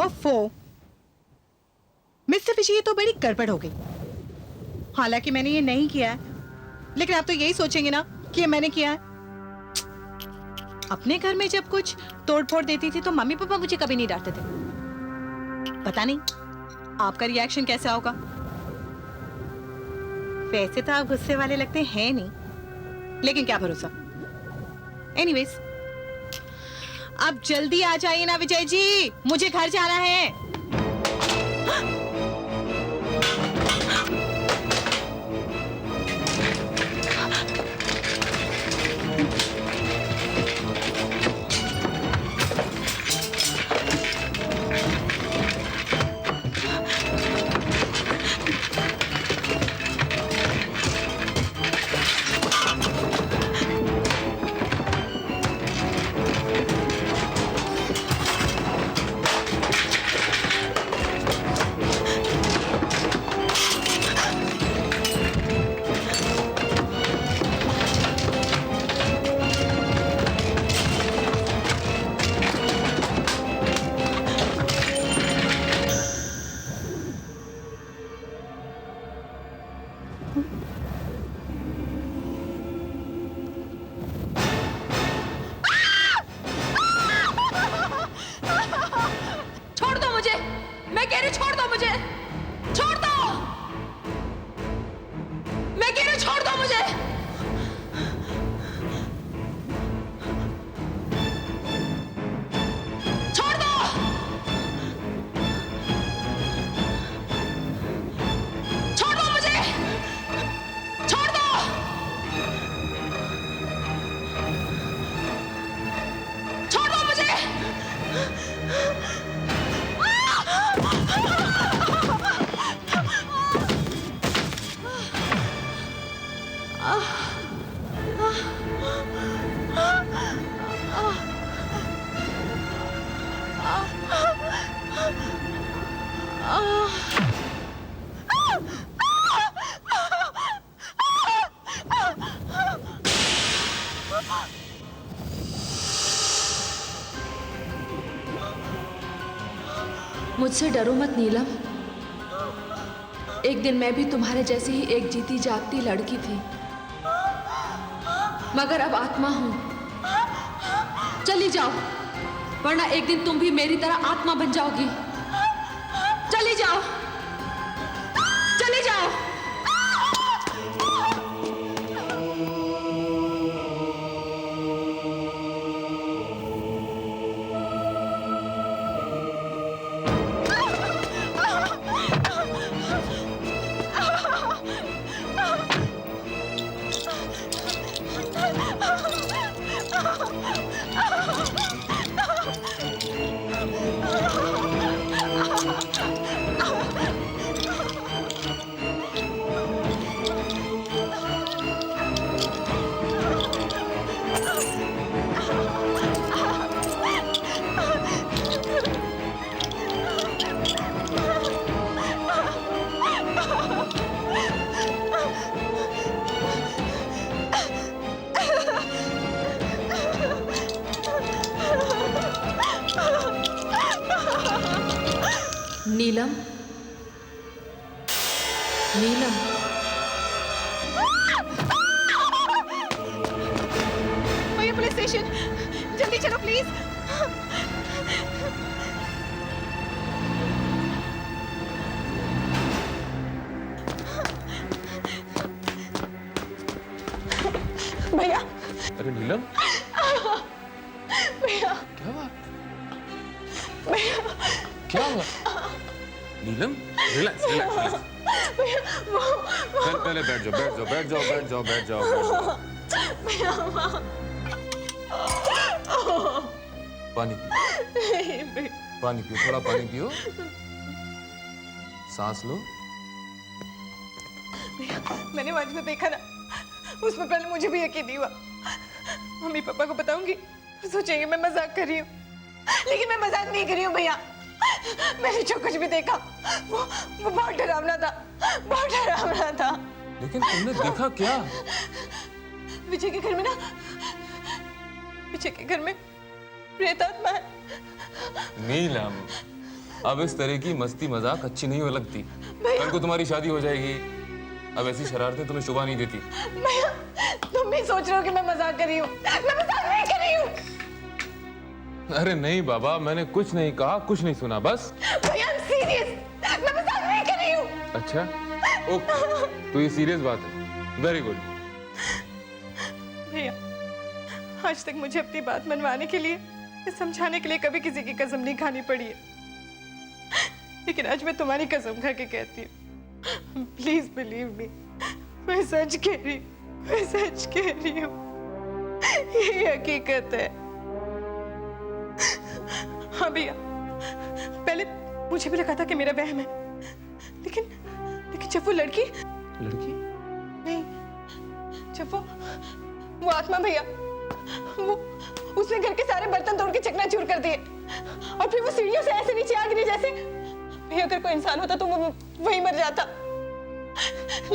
ओफो, मिस्टर विजय, ये तो बड़ी गड़बड़ हो गई। हालांकि मैंने ये नहीं किया है, लेकिन आप तो यही सोचेंगे ना कि ये मैंने किया है। अपने घर में जब कुछ तोड़ फोड़ देती थी तो मम्मी पापा मुझे कभी नहीं डांटते थे। पता नहीं आपका रिएक्शन कैसा होगा? वैसे तो आप गुस्से वाले लगते हैं नहीं, लेकिन क्या भरोसा। एनीवेज, आप जल्दी आ जाइए ना विजय जी, मुझे घर जाना है।
छोड़ दो मुझे, मैं कह रही हूँ छोड़ दो मुझे, छोड़ दो, मैं कह रही हूँ छोड़ दो मुझे। छोड़ दो, छोड़ दो मुझे, छोड़ दो, छोड़ दो मुझे। मुझसे डरो मत नीलम, एक दिन मैं भी तुम्हारे जैसी ही एक जीती जागती लड़की थी, मगर अब आत्मा हूं। चली जाओ, वरना एक दिन तुम भी मेरी तरह आत्मा बन जाओगी। चली जाओ, चली जाओ। नीलम, नीलम,
भैया पुलिस स्टेशन, जल्दी चलो प्लीज। भैया।
अरे नीलम,
भैया।
क्या हुआ?
भैया।
क्या हुआ? नीलम, रिलैक्स रिलैक्स। पहले बैठ जाओ, बैठ जाओ, बैठ जाओ, बैठ जाओ, बैठ जाओ, बैठ जाओ। पानी पियो, पानी पियो, थोड़ा पानी पियो, सांस लो।
मैंने आज में देखा ना, उसमें पहले मुझे भी यकीन नहीं हुआ। मम्मी पापा को बताऊंगी, सोचेंगे मैं मजाक कर रही हूँ, लेकिन मैं मजाक नहीं कर रही हूँ भैया। मैंने जो कुछ भी देखा वो बहुत डरावना था, बहुत डरावना था।
लेकिन तुमने देखा क्या?
विजय के घर में ना, विजय के घर में प्रेत आत्मा है।
नीलम, अब इस तरह की मस्ती मजाक अच्छी नहीं हो लगती। कल को तुम्हारी शादी हो जाएगी, अब ऐसी शरारतें तुम्हें शोभा नहीं देती।
भैया, तुम भी सोच रहे हो कि मैं मजाक कर रही हूँ? मैं मजाक नहीं कर रही हूँ।
अरे नहीं बाबा, मैंने कुछ नहीं कहा, कुछ नहीं सुना, बस।
भैया, I'm serious, मैं मजाक
अच्छा, ओके, तो ये सीरियस बात है। Very good.
भैया, आज तक मुझे अपनी बात मनवाने के लिए, समझाने के लिए कभी किसी की कसम नहीं खानी पड़ी है, लेकिन आज मैं तुम्हारी कसम खा के कहती हूँ, प्लीज बिलीव मी, मैं सच कह रही हूँ, मैं सच कह रही हूँ, ये हकीकत है। हाँ भैया, पहले मुझे भी लगा था कि मेरा वहम है, लेकिन जब वो लड़की नहीं, जब वो आत्मा भैया, वो उसने घर के सारे बर्तन तोड़ के चकनाचूर कर दिए और फिर वो सीढ़ियों से ऐसे नीचे आ गिरी जैसे भैया अगर कोई इंसान होता तो वो वहीं मर जाता,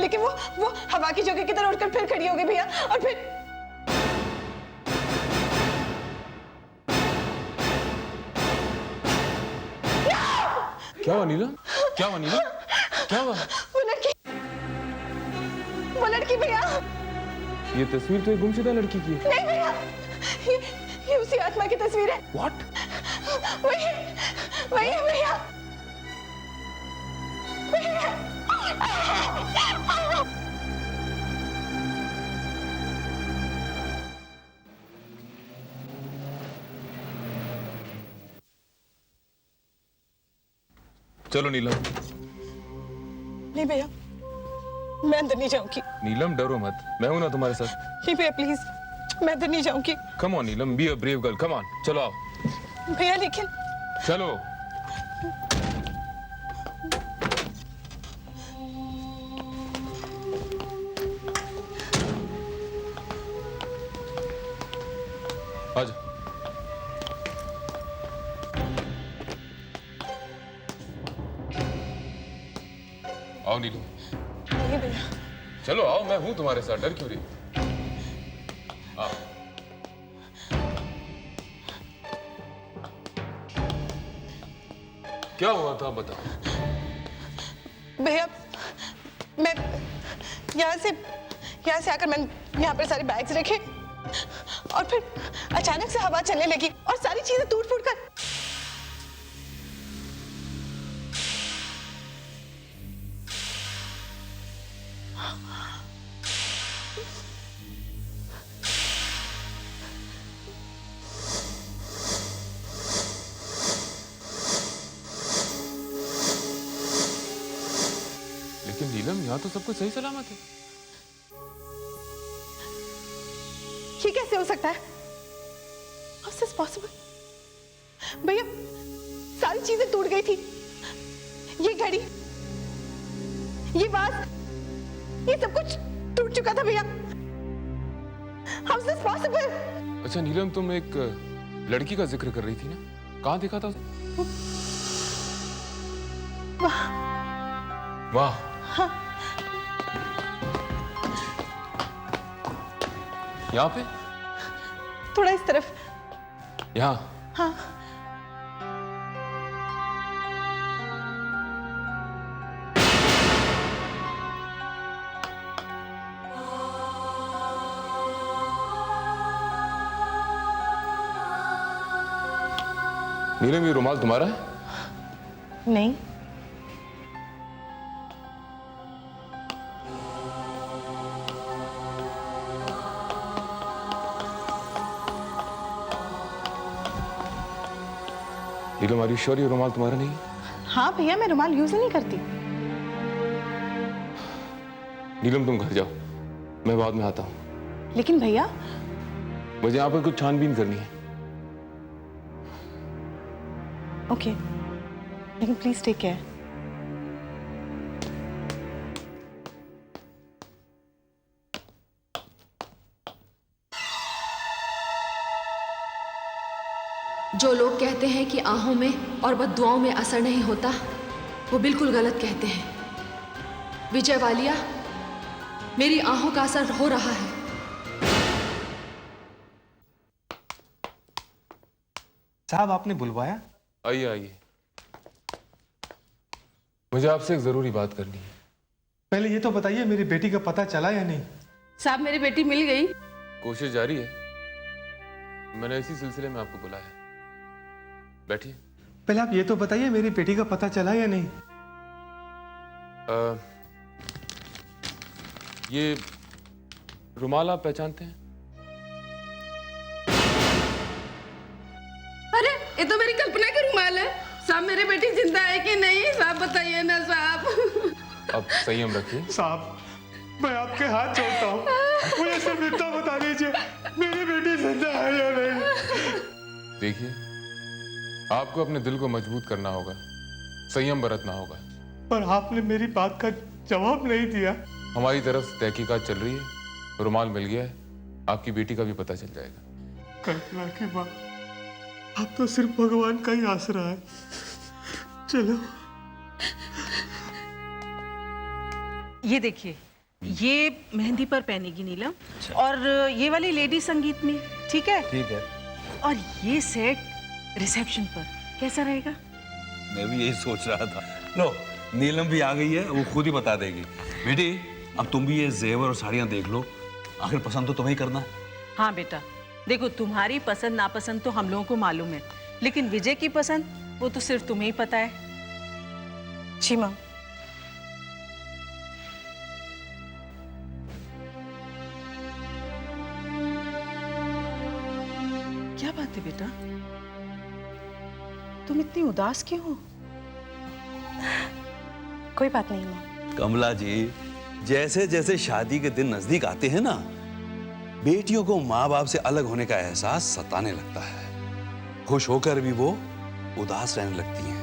लेकिन वो हवा की झोंके की तरह उठकर फिर खड़ी हो गई भैया। और फिर
क्या हुआ नीलम? क्या हुआ नीलम? क्या हुआ?
वो लड़की भैया,
ये तस्वीर तो एक गुमशुदा लड़की की है।
नहीं भैया, ये उसी आत्मा की तस्वीर है।
What?
वही है भैया।
चलो नीलम।
नहीं भैया, मैं अंदर नहीं जाऊंगी।
नीलम डरो मत, मैं हूं ना तुम्हारे साथ।
नहीं भैया प्लीज, मैं अंदर नहीं जाऊंगी।
Come on Neelam, be a brave girl, come on, चलो आओ।
भैया लेकिन
चलो। आजा। आओ नीलू।
नहीं भैया।
चलो आओ, मैं हूं तुम्हारे साथ, डर क्यों रही? आओ। क्या हुआ था बताओ।
भैया मैं यहाँ से आकर मैंने यहाँ पर सारे बैग्स रखे और फिर अचानक से हवा चलने लगी और सारी चीजें टूट फूट कर
लेकिन नीलम, यहाँ तो सब कुछ सही सलामत है।
ये कैसे हो सकता है? How is this possible? भैया सारी चीजें टूट गई थी, ये घड़ी, ये वाज, ये सब कुछ टूट चुका था भैया। How is this possible?
अच्छा नीलम, तुम एक लड़की का जिक्र कर रही थी ना, कहाँ देखा था?
वाह।
वाह।
हाँ।
यहाँ पे?
थोड़ा इस तरफ।
यहाँ?
हाँ।
नीलम, ये रुमाल तुम्हारा है?
नहीं।
नीलम, आर यू श्योर ये रुमाल तुम्हारा नहीं है?
हाँ भैया, मैं रुमाल यूज नहीं करती।
नीलम तुम घर जाओ, मैं बाद में आता हूँ।
लेकिन भैया
मुझे यहाँ पर कुछ छानबीन करनी है।
ओके, लेकिन प्लीज टेक केयर।
जो लोग कहते हैं कि आहों में और बद्दुआओं में असर नहीं होता, वो बिल्कुल गलत कहते हैं। विजय वालिया, मेरी आहों का असर हो रहा है।
साहब, आपने बुलवाया?
आइए आइए, मुझे आपसे एक जरूरी बात करनी है।
पहले ये तो बताइए, मेरी बेटी का पता चला या नहीं?
साहब, मेरी बेटी मिल गई।
कोशिश जारी है, मैंने इसी सिलसिले में आपको बुलाया है। बैठिए।
पहले आप ये तो बताइए, मेरी बेटी का पता चला या नहीं?
ये रुमाल आप पहचानते हैं?
अरे ये तो मेरी कल्पना का रुमाल है। साहब मेरी बेटी जिंदा है कि नहीं? साहब बताइए ना साहब।
अब संयम रखिए।
साहब मैं आपके हाथ जोड़ता हूँ, मुझे सिर्फ इतना बता दीजिए मेरी बेटी जिंदा है या नहीं।
देखिए, आपको अपने दिल को मजबूत करना होगा, संयम बरतना होगा।
पर आपने मेरी बात का जवाब नहीं दिया।
हमारी तरफ से तहकीकात चल रही है, रुमाल मिल गया है, आपकी बेटी का भी पता चल जाएगा।
कल्पना की माँ, अब तो सिर्फ भगवान का ही आसरा है। चलो।
ये देखिए, ये मेहंदी पर पहनेगी नीलम, और ये वाली लेडी संगीत में, ठीक है?
ठीक है।
और ये सेट रिसेप्शन पर कैसा रहेगा?
मैं भी यही सोच रहा था। लो, नीलम भी आ गई है, वो खुद ही बता देगी। बेटी, अब तुम भी ये जेवर और साड़ियाँ देख लो, आखिर पसंद तो तुम्हें ही करना है।
हाँ बेटा, देखो तुम्हारी पसंद नापसंद तो हम लोगों को मालूम है, लेकिन विजय की पसंद वो तो सिर्फ तुम्हें ही पता है।
जी माँ।
क्या बात है बेटा, तुम इतनी उदास क्यों हो?
कोई बात नहीं माँ।
कमला जी, जैसे जैसे शादी के दिन नजदीक आते हैं ना, बेटियों को माँ बाप से अलग होने का एहसास सताने लगता है। खुश होकर भी वो उदास रहने लगती हैं।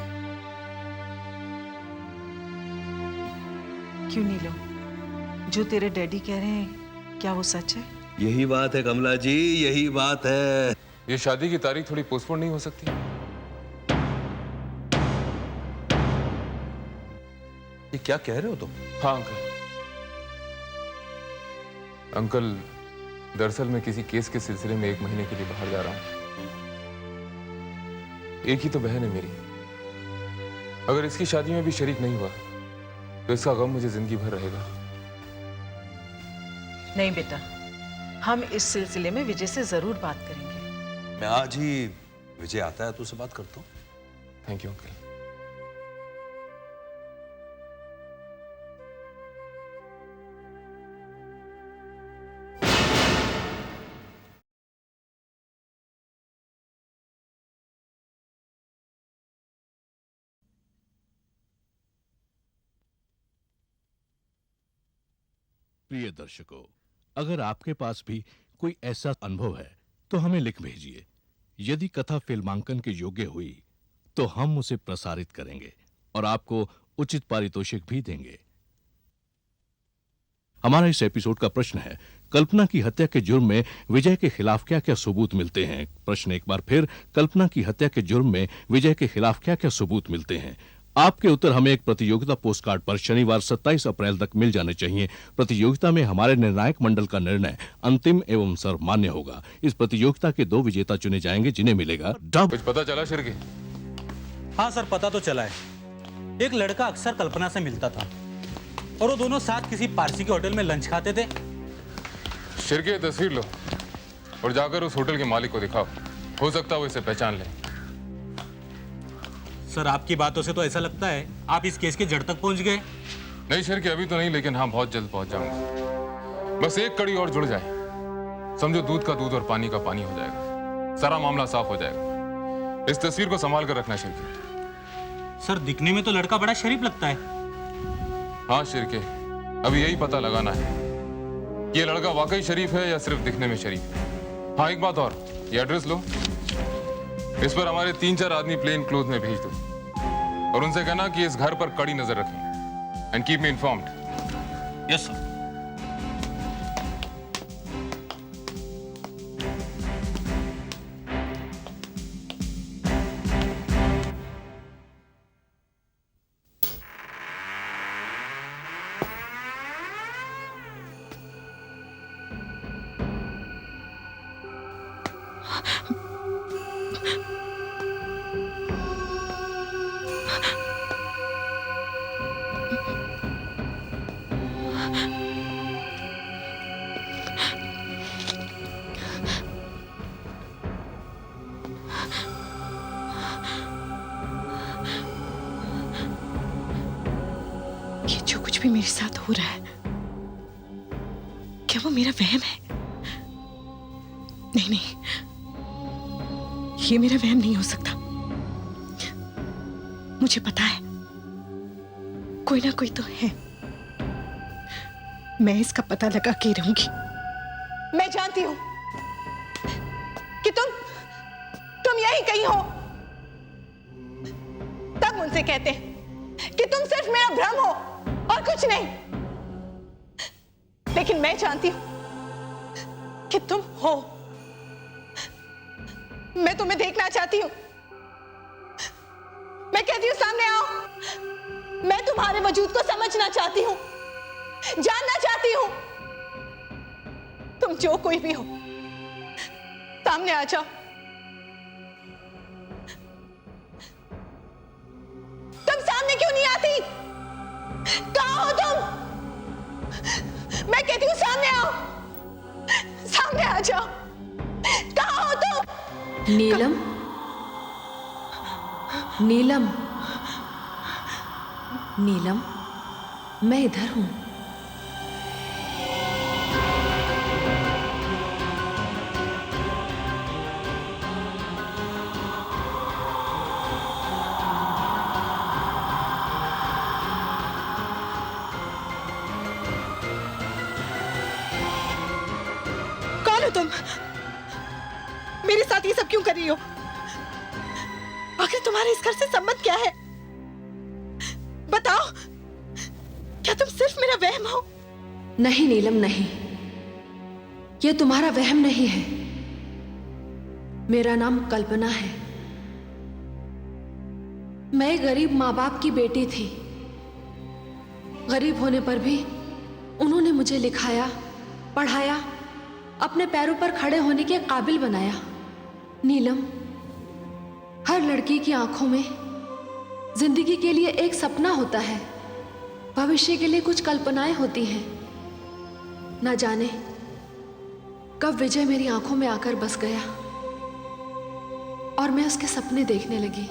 क्यों नीलम, जो तेरे डैडी कह रहे हैं क्या वो सच है?
यही बात है कमला जी, यही बात है।
ये शादी की तारीख थोड़ी पोस्टपोन नहीं हो सकती?
ये क्या कह रहे हो तुम?
हाँ अंकल। अंकल, दरअसल मैं किसी केस के सिलसिले में 1 महीने के लिए बाहर जा रहा हूं। एक ही तो बहन है मेरी, अगर इसकी शादी में भी शरीक नहीं हुआ तो इसका गम मुझे जिंदगी भर रहेगा।
नहीं बेटा, हम इस सिलसिले में विजय से जरूर बात करेंगे।
मैं आज ही विजय आता है तो उससे बात करता हूँ।
Thank you uncle.
प्रिय दर्शकों, अगर आपके पास भी कोई ऐसा अनुभव है तो हमें लिख भेजिए। यदि कथा फिल्मांकन के योग्य हुई तो हम उसे प्रसारित करेंगे और आपको उचित पारितोषिक भी देंगे। हमारा इस एपिसोड का प्रश्न है, कल्पना की हत्या के जुर्म में विजय के खिलाफ क्या क्या सबूत मिलते हैं? प्रश्न एक बार फिर, कल्पना की हत्या के जुर्म में विजय के खिलाफ क्या क्या सबूत मिलते हैं? आपके उत्तर हमें एक प्रतियोगिता पोस्टकार्ड पर शनिवार 27 अप्रैल तक मिल जाने चाहिए। प्रतियोगिता में हमारे निर्णायक मंडल का निर्णय अंतिम एवं सर्वमान्य होगा। इस प्रतियोगिता के 2 विजेता चुने जाएंगे जिन्हें मिलेगा डब।
कुछ पता चला शिरके?
हाँ सर, पता तो चला है। एक लड़का अक्सर कल्पना से मिलता था और वो दोनों साथ किसी पारसी के होटल में लंच खाते थे।
शिरके, तस्वीर लो और जाकर उस होटल के मालिक को दिखाओ, हो सकता है वो इसे पहचान ले।
सर, आपकी बातों से तो ऐसा लगता है आप इस केस के जड़ तक पहुंच गए।
नहीं शिरके, अभी तो नहीं, लेकिन हाँ बहुत जल्द पहुंच जाऊंगा। बस एक कड़ी और जुड़ जाए, समझो दूध का दूध और पानी का पानी हो जाएगा, सारा मामला साफ हो जाएगा। इस तस्वीर को संभाल कर रखना शिरके।
सर, दिखने में तो लड़का बड़ा शरीफ लगता है।
हाँ शिरके, अभी यही पता लगाना है कि ये लड़का वाकई शरीफ है या सिर्फ दिखने में शरीफ है। हाँ एक बात और, ये एड्रेस लो, इस पर हमारे 3-4 आदमी प्लेन क्लोथ में भेज दो और उनसे कहना कि इस घर पर कड़ी नजर रखें and keep me informed.
Yes sir.
ये जो कुछ भी मेरे साथ हो रहा है, क्या वो मेरा वहम है? नहीं नहीं, ये मेरा वहम नहीं हो सकता। मुझे पता है कोई ना कोई तो है। मैं इसका पता लगा के रहूंगी। मैं जानती हूं कि तुम यहीं कहीं हो। तब मुझसे कहते कि तुम सिर्फ मेरा भ्रम हो और कुछ नहीं। लेकिन मैं जानती हूं कि तुम हो। मैं तुम्हें देखना चाहती हूं। मैं कहती हूं सामने आओ। मैं तुम्हारे वजूद को समझना चाहती हूं, जानना चाहती हूं। तुम जो कोई भी हो, सामने आ जाओ। तुम सामने क्यों नहीं आती? कहाँ हो तुम? मैं कहती हूँ सामने आओ, सामने आ जाओ। कहाँ हो तुम?
नीलम, नीलम, नीलम, मैं इधर हूं।
कौन हो तुम? मेरे साथ ये सब क्यों कर रही हो? आखिर तुम्हारे इस घर से संबंध क्या है? बताओ, क्या तुम सिर्फ मेरा वहम हो?
नहीं नीलम, नहीं, ये तुम्हारा वहम नहीं है। मेरा नाम कल्पना है। मैं गरीब माँ बाप की बेटी थी। गरीब होने पर भी उन्होंने मुझे लिखाया, पढ़ाया, अपने पैरों पर खड़े होने के काबिल बनाया। नीलम, हर लड़की की आंखों में जिंदगी के लिए एक सपना होता है, भविष्य के लिए कुछ कल्पनाएं होती हैं। ना जाने कब विजय मेरी आंखों में आकर बस गया और मैं उसके सपने देखने लगी।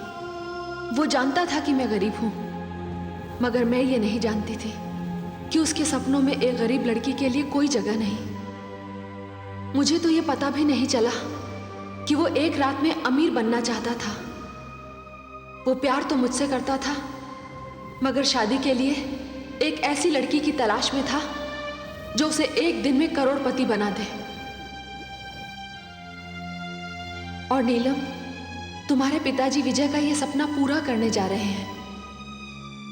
वो जानता था कि मैं गरीब हूं, मगर मैं ये नहीं जानती थी कि उसके सपनों में एक गरीब लड़की के लिए कोई जगह नहीं। मुझे तो ये पता भी नहीं चला कि वो एक रात में अमीर बनना चाहता था। वो प्यार तो मुझसे करता था, मगर शादी के लिए एक ऐसी लड़की की तलाश में था जो उसे एक दिन में करोड़पति बना दे। और नीलम, तुम्हारे पिताजी विजय का ये सपना पूरा करने जा रहे हैं,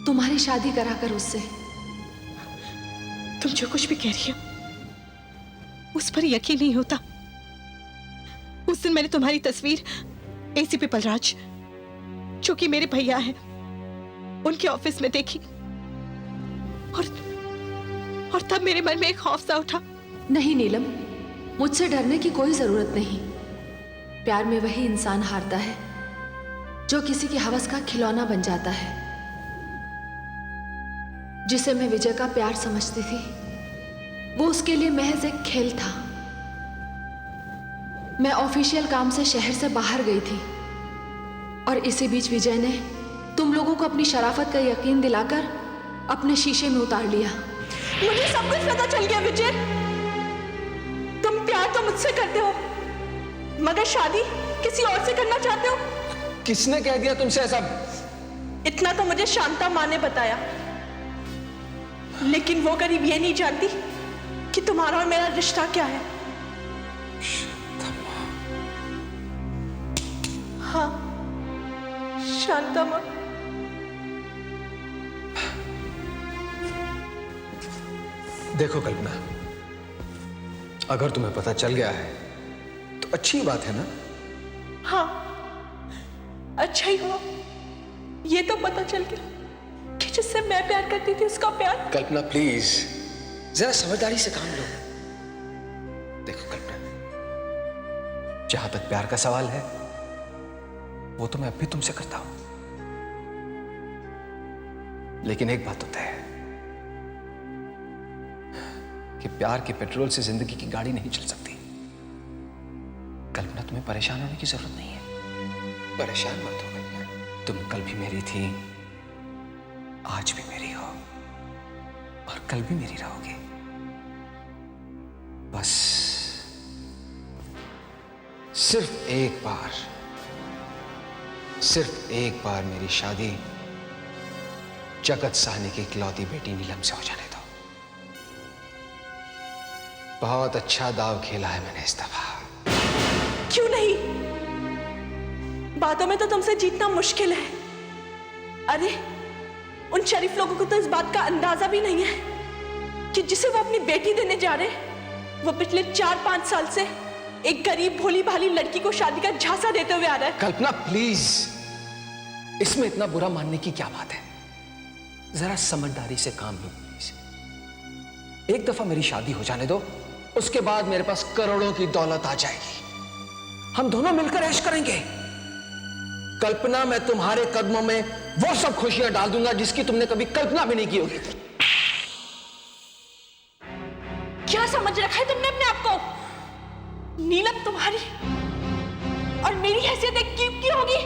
तुम्हारी शादी कराकर उससे।
तुम जो कुछ भी कह रही हो उस पर यकीन नहीं होता। उस दिन मैंने तुम्हारी तस्वीर एसीपी बलराज, जो कि मेरे भैया हैं, उनके ऑफिस में देखी और तब मेरे मन में एक खौफ सा उठा।
नहीं नीलम, मुझसे डरने की कोई जरूरत नहीं। प्यार में वही इंसान हारता है जो किसी की हवस का खिलौना बन जाता है। जिसे मैं विजय का प्यार समझती थी, वो उसके लिए महज एक खेल था। मैं ऑफिशियल काम से शहर से बाहर गई थी और इसी बीच विजय ने तुम लोगों को अपनी शराफत का यकीन दिलाकर अपने शीशे में उतार लिया।
मुझे सब कुछ पता चल गया विजय। तुम प्यार तो मुझसे करते हो, मगर शादी किसी और से करना चाहते हो।
किसने कह दिया तुमसे ऐसा?
इतना तो मुझे शांता माँ ने बताया, लेकिन वो करीब ये नहीं जानती कि तुम्हारा और मेरा रिश्ता क्या है। हाँ, शांता माँ।
देखो कल्पना, अगर तुम्हें पता चल गया है तो अच्छी बात है ना?
हाँ, अच्छा ही हुआ। ये तो पता चल गया कि जिससे मैं प्यार करती थी उसका प्यार।
कल्पना प्लीज, जरा समझदारी से काम लो। देखो कल्पना, जहां तक प्यार का सवाल है, वो तो मैं अब भी तुमसे करता हूं, लेकिन एक बात तो तय है कि प्यार के पेट्रोल से जिंदगी की गाड़ी नहीं चल सकती। कल्पना, तुम्हें परेशान होने की जरूरत नहीं है। परेशान मत हो कल्पना, तुम कल भी मेरी थी, आज भी मेरी हो, और कल भी मेरी रहोगी। बस सिर्फ एक बार मेरी शादी जगत साहनी की इकलौती बेटी नीलम से हो जाने दो। बहुत अच्छा दाव खेला है मैंने इस दफा।
क्यों नहीं? बातों में तो तुमसे जीतना मुश्किल है। अरे उन शरीफ लोगों को तो इस बात का अंदाजा भी नहीं है कि जिसे वो अपनी बेटी देने जा रहे हैं वो पिछले 4-5 साल से एक गरीब भोली भाली लड़की को शादी का झांसा देते हुए आ रहा है।
कल्पना प्लीज, इसमें इतना बुरा मानने की क्या बात है? जरा समझदारी से काम लो प्लीज। एक दफा मेरी शादी हो जाने दो, उसके बाद मेरे पास करोड़ों की दौलत आ जाएगी। हम दोनों मिलकर ऐश करेंगे। कल्पना, मैं तुम्हारे कदमों में वो सब खुशियां डाल दूंगा जिसकी तुमने कभी कल्पना भी नहीं की होगी।
क्या समझ रखा है तुमने अपने आप को? नीलम तुम्हारी और मेरी हैसियत एक कीप की होगी,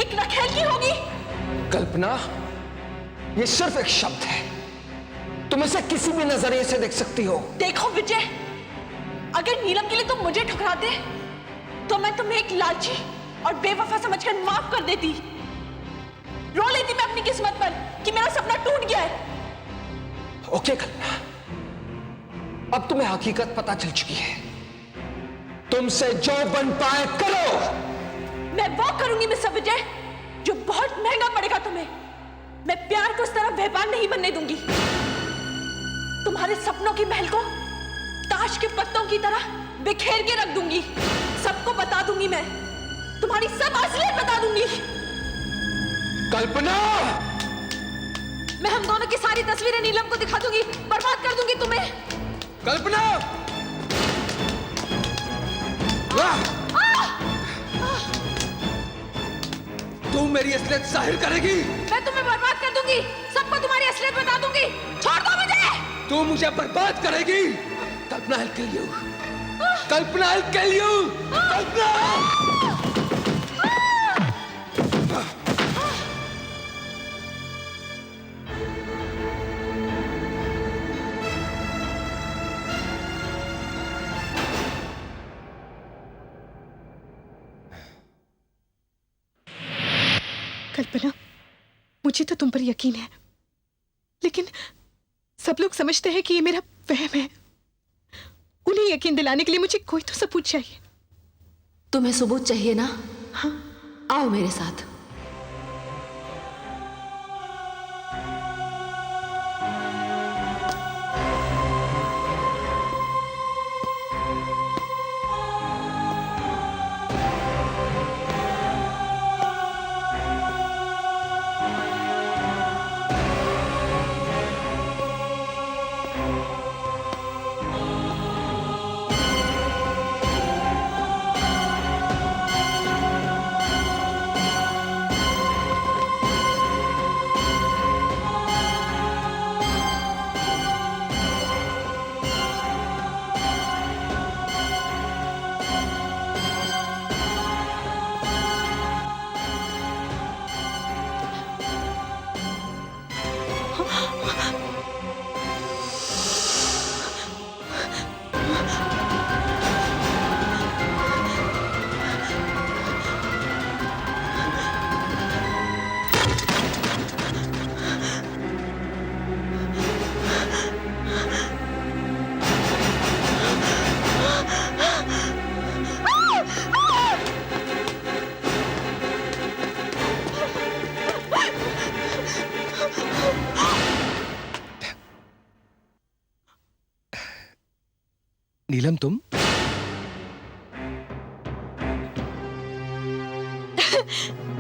एक रखेल की होगी।
कल्पना, ये सिर्फ एक शब्द है, तुम इसे किसी भी नजरिए से देख सकती हो।
देखो विजय, अगर नीलम के लिए तुम मुझे ठुकराते तो मैं तुम्हें एक लालची और बेवफा समझकर माफ कर देती। रो लेती मैं अपनी किस्मत पर कि मेरा सपना टूट गया है।
ओके कल्पना, अब तुम्हें हकीकत पता चल चुकी है। तुमसे जो बन पाए करो।
मैं वो करूंगी मिस्टर विजय जो बहुत महंगा पड़ेगा तुम्हें। मैं प्यार को उस तरह व्यापार नहीं बनने दूंगी। तुम्हारे सपनों की महल को ताश के पत्तों की तरह बिखेर के रख दूंगी। सबको बता दूंगी, मैं तुम्हारी सब असलियत बता दूंगी।
कल्पना,
मैं हम दोनों की सारी तस्वीरें नीलम को दिखा दूंगी, बर्बाद कर दूंगी तुम्हें।
कल्पना, तुम मेरी असलियत जाहिर करेगी।
मैं तुम्हें बर्बाद कर दूंगी, सबको तुम्हारी असलियत बता दूंगी। छोड़ दो मुझे।
तू मुझे बर्बाद करेगी। कल्पना, I'll kill you. Kalpana, I'll kill you. कल्पना।
कल्पना, मुझे तो तुम पर यकीन है, लेकिन सब लोग समझते हैं कि ये मेरा वहम है। उन्हें यकीन दिलाने के लिए मुझे कोई तो सबूत चाहिए।
तुम्हें सबूत चाहिए ना?
हाँ,
आओ मेरे साथ।
नीलम, तुम?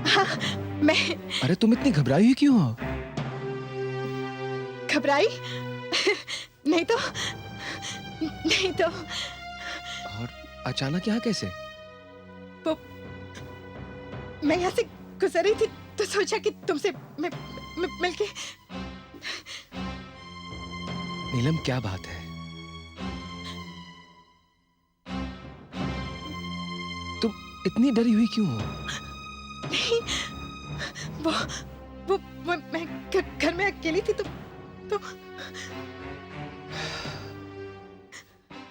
हाँ, मैं
अरे तुम इतनी घबराई हुई क्यों हो?
घबराई? नहीं तो
और अचानक यहाँ कैसे?
वो मैं यहाँ से गुजर रही थी तो सोचा कि तुमसे मिलके।
नीलम, क्या बात है? तुम इतनी डरी हुई क्यों हो?
नहीं, वो मैं घर में अकेली थी तो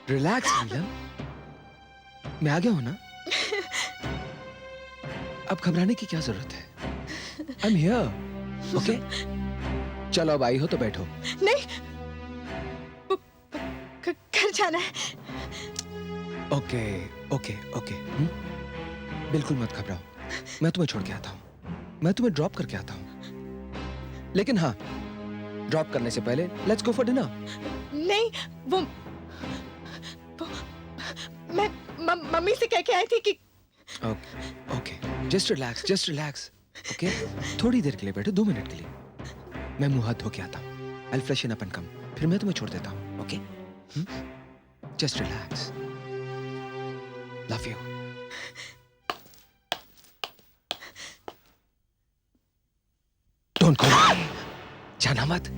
रिलैक्स नीलम, मैं आ गया हूं ना। अब घबराने की क्या जरूरत है? I am here, okay? चलो अब आई हो तो बैठो।
नहीं, घर जाना है।
ओके ओके ओके, बिल्कुल मत घबराओ, मैं तुम्हें छोड़ के आता हूं, मैं तुम्हें ड्रॉप करके आता हूं। लेकिन हाँ, ड्रॉप करने से पहले लेट्स गो फॉर डिनर।
नहीं, वो मैं मम्मी से कह के आई थी कि
okay okay, just relax, okay? थोड़ी देर के लिए बैठो, 2 मिनट के लिए। मैं मुंह हाथ धो के आता हूँ, I'll freshen up and come, फिर मैं तुम्हें छोड़ देता हूँ, okay? Just relax, love you. Don't go, जाना मत।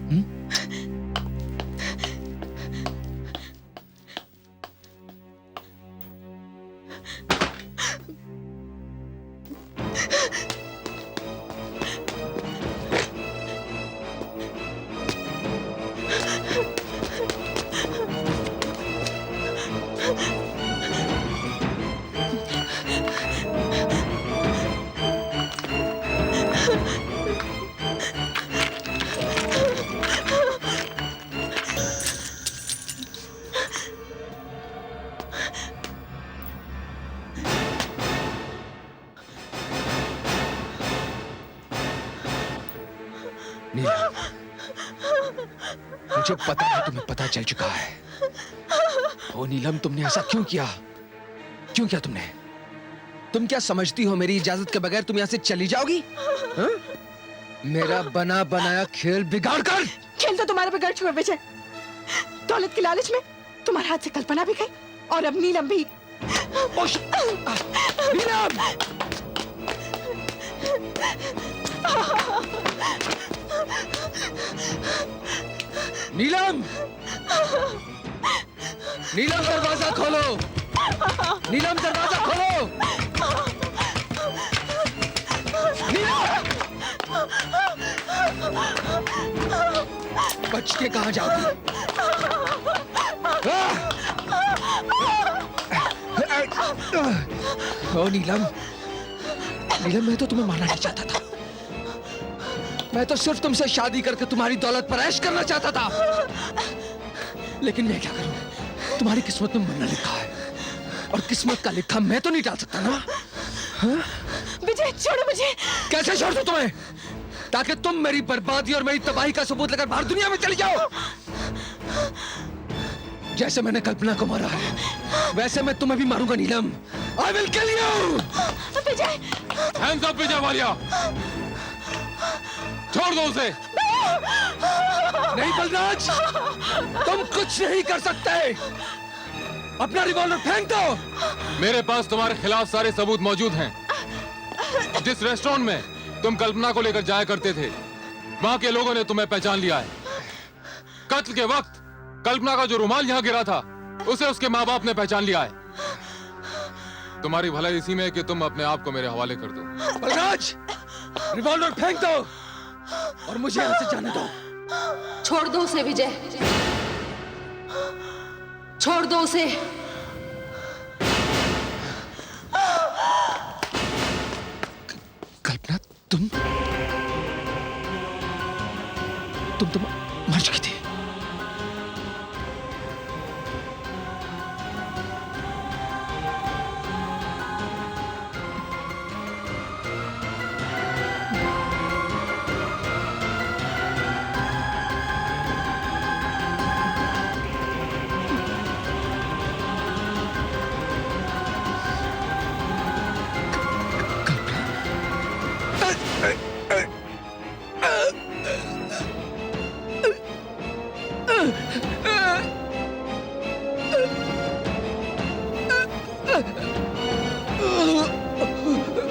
नीलम, मुझे पता है तुम्हें पता चल चुका है। ओ नीलम, तुमने ऐसा क्यों किया? क्यों किया तुमने? तुम क्या समझती हो मेरी इजाजत के बगैर तुम यहाँ से चली जाओगी? हा? मेरा बना बनाया खेल बिगाड़ कर।
खेल तो तुम्हारा बिगड़ चुका विजय। दौलत की लालच में तुम्हारे हाथ से कल्पना भी गई और अब नीलम भी।
नीलम! नीलम! नीलम, दरवाजा खोलो! नीलम, दरवाजा खोलो! नीलम! बच के कहां जाओगी? ओ नीलम, नीलम, मैं तो तुम्हें मारना नहीं चाहता था। मैं तो सिर्फ तुमसे शादी करके तुम्हारी दौलत पर ऐश करना चाहता था। लेकिन मैं क्या करूं? तुम्हारी किस्मत में मरना लिखा है और किस्मत का लिखा मैं तो नहीं डाल सकता ना। हाँ?
विजय, छोड़ो मुझे।
कैसे छोड़ दूं तुम्हें? ताकि तुम मेरी बर्बादी और मेरी तबाही का सबूत लेकर बाहर दुनिया में चली जाओ। जैसे मैंने कल्पना को मारा है, वैसे मैं तुम्हें भी मारूंगा नीलम। I will kill you!
Vijay!
Hands up, विजय वालिया! छोड़ दो उसे!
नहीं बलराज, तुम कुछ नहीं कर सकते। अपना रिवॉल्वर फेंक दो।
मेरे पास तुम्हारे खिलाफ सारे सबूत मौजूद हैं। जिस रेस्टोरेंट में तुम कल्पना को लेकर जाया करते थे, वहां के लोगों ने तुम्हें पहचान लिया है। कत्ल के वक्त कल्पना का जो रुमाल यहाँ गिरा था, उसे उसके माँ बाप ने पहचान लिया है। तुम्हारी भलाई इसी में है कि तुम अपने आप को मेरे हवाले कर दो।
बलराज, रिवॉल्वर फेंक दो और मुझे यहाँ से जाने दो।
छोड़ दो उसे विजय, छोड़ दो उसे।
कल्पना, तुम मर चुकी थी।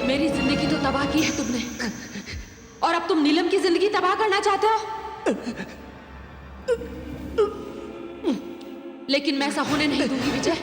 मेरी जिंदगी तो तबाह की है तुमने, और अब तुम नीलम की जिंदगी तबाह करना चाहते हो। लेकिन मैं ऐसा होने नहीं दूंगी विजय।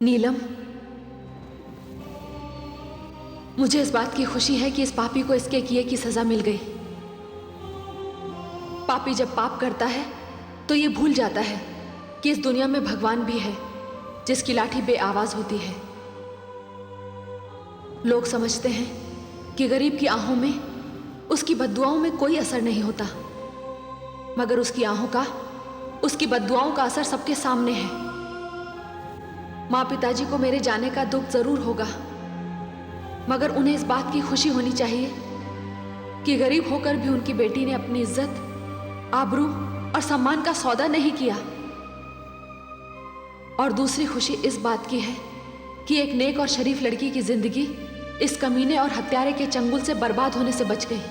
नीलम, मुझे इस बात की खुशी है कि इस पापी को इसके किए की सजा मिल गई। पापी जब पाप करता है तो ये भूल जाता है कि इस दुनिया में भगवान भी है जिसकी लाठी बेआवाज होती है। लोग समझते हैं कि गरीब की आंखों में उसकी बद्दुआओं में कोई असर नहीं होता, मगर उसकी आंखों का, उसकी बद्दुआओं का असर सबके सामने है। माँ पिताजी को मेरे जाने का दुख जरूर होगा, मगर उन्हें इस बात की खुशी होनी चाहिए कि गरीब होकर भी उनकी बेटी ने अपनी इज्जत, आबरू और सम्मान का सौदा नहीं किया। और दूसरी खुशी इस बात की है कि एक नेक और शरीफ लड़की की जिंदगी इस कमीने और हत्यारे के चंगुल से बर्बाद होने से बच गई।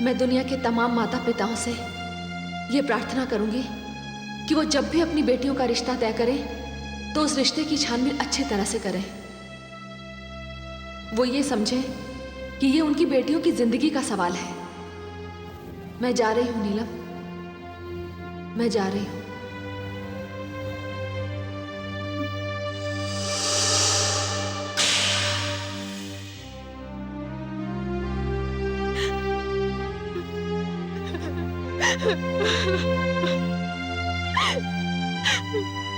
मैं दुनिया के तमाम माता पिताओं से यह प्रार्थना करूंगी कि वो जब भी अपनी बेटियों का रिश्ता तय करें तो उस रिश्ते की छानबीन अच्छी तरह से करें। वो ये समझें कि ये उनकी बेटियों की जिंदगी का सवाल है। मैं जा रही हूं नीलम, मैं जा रही हूं।
Ha ha ha.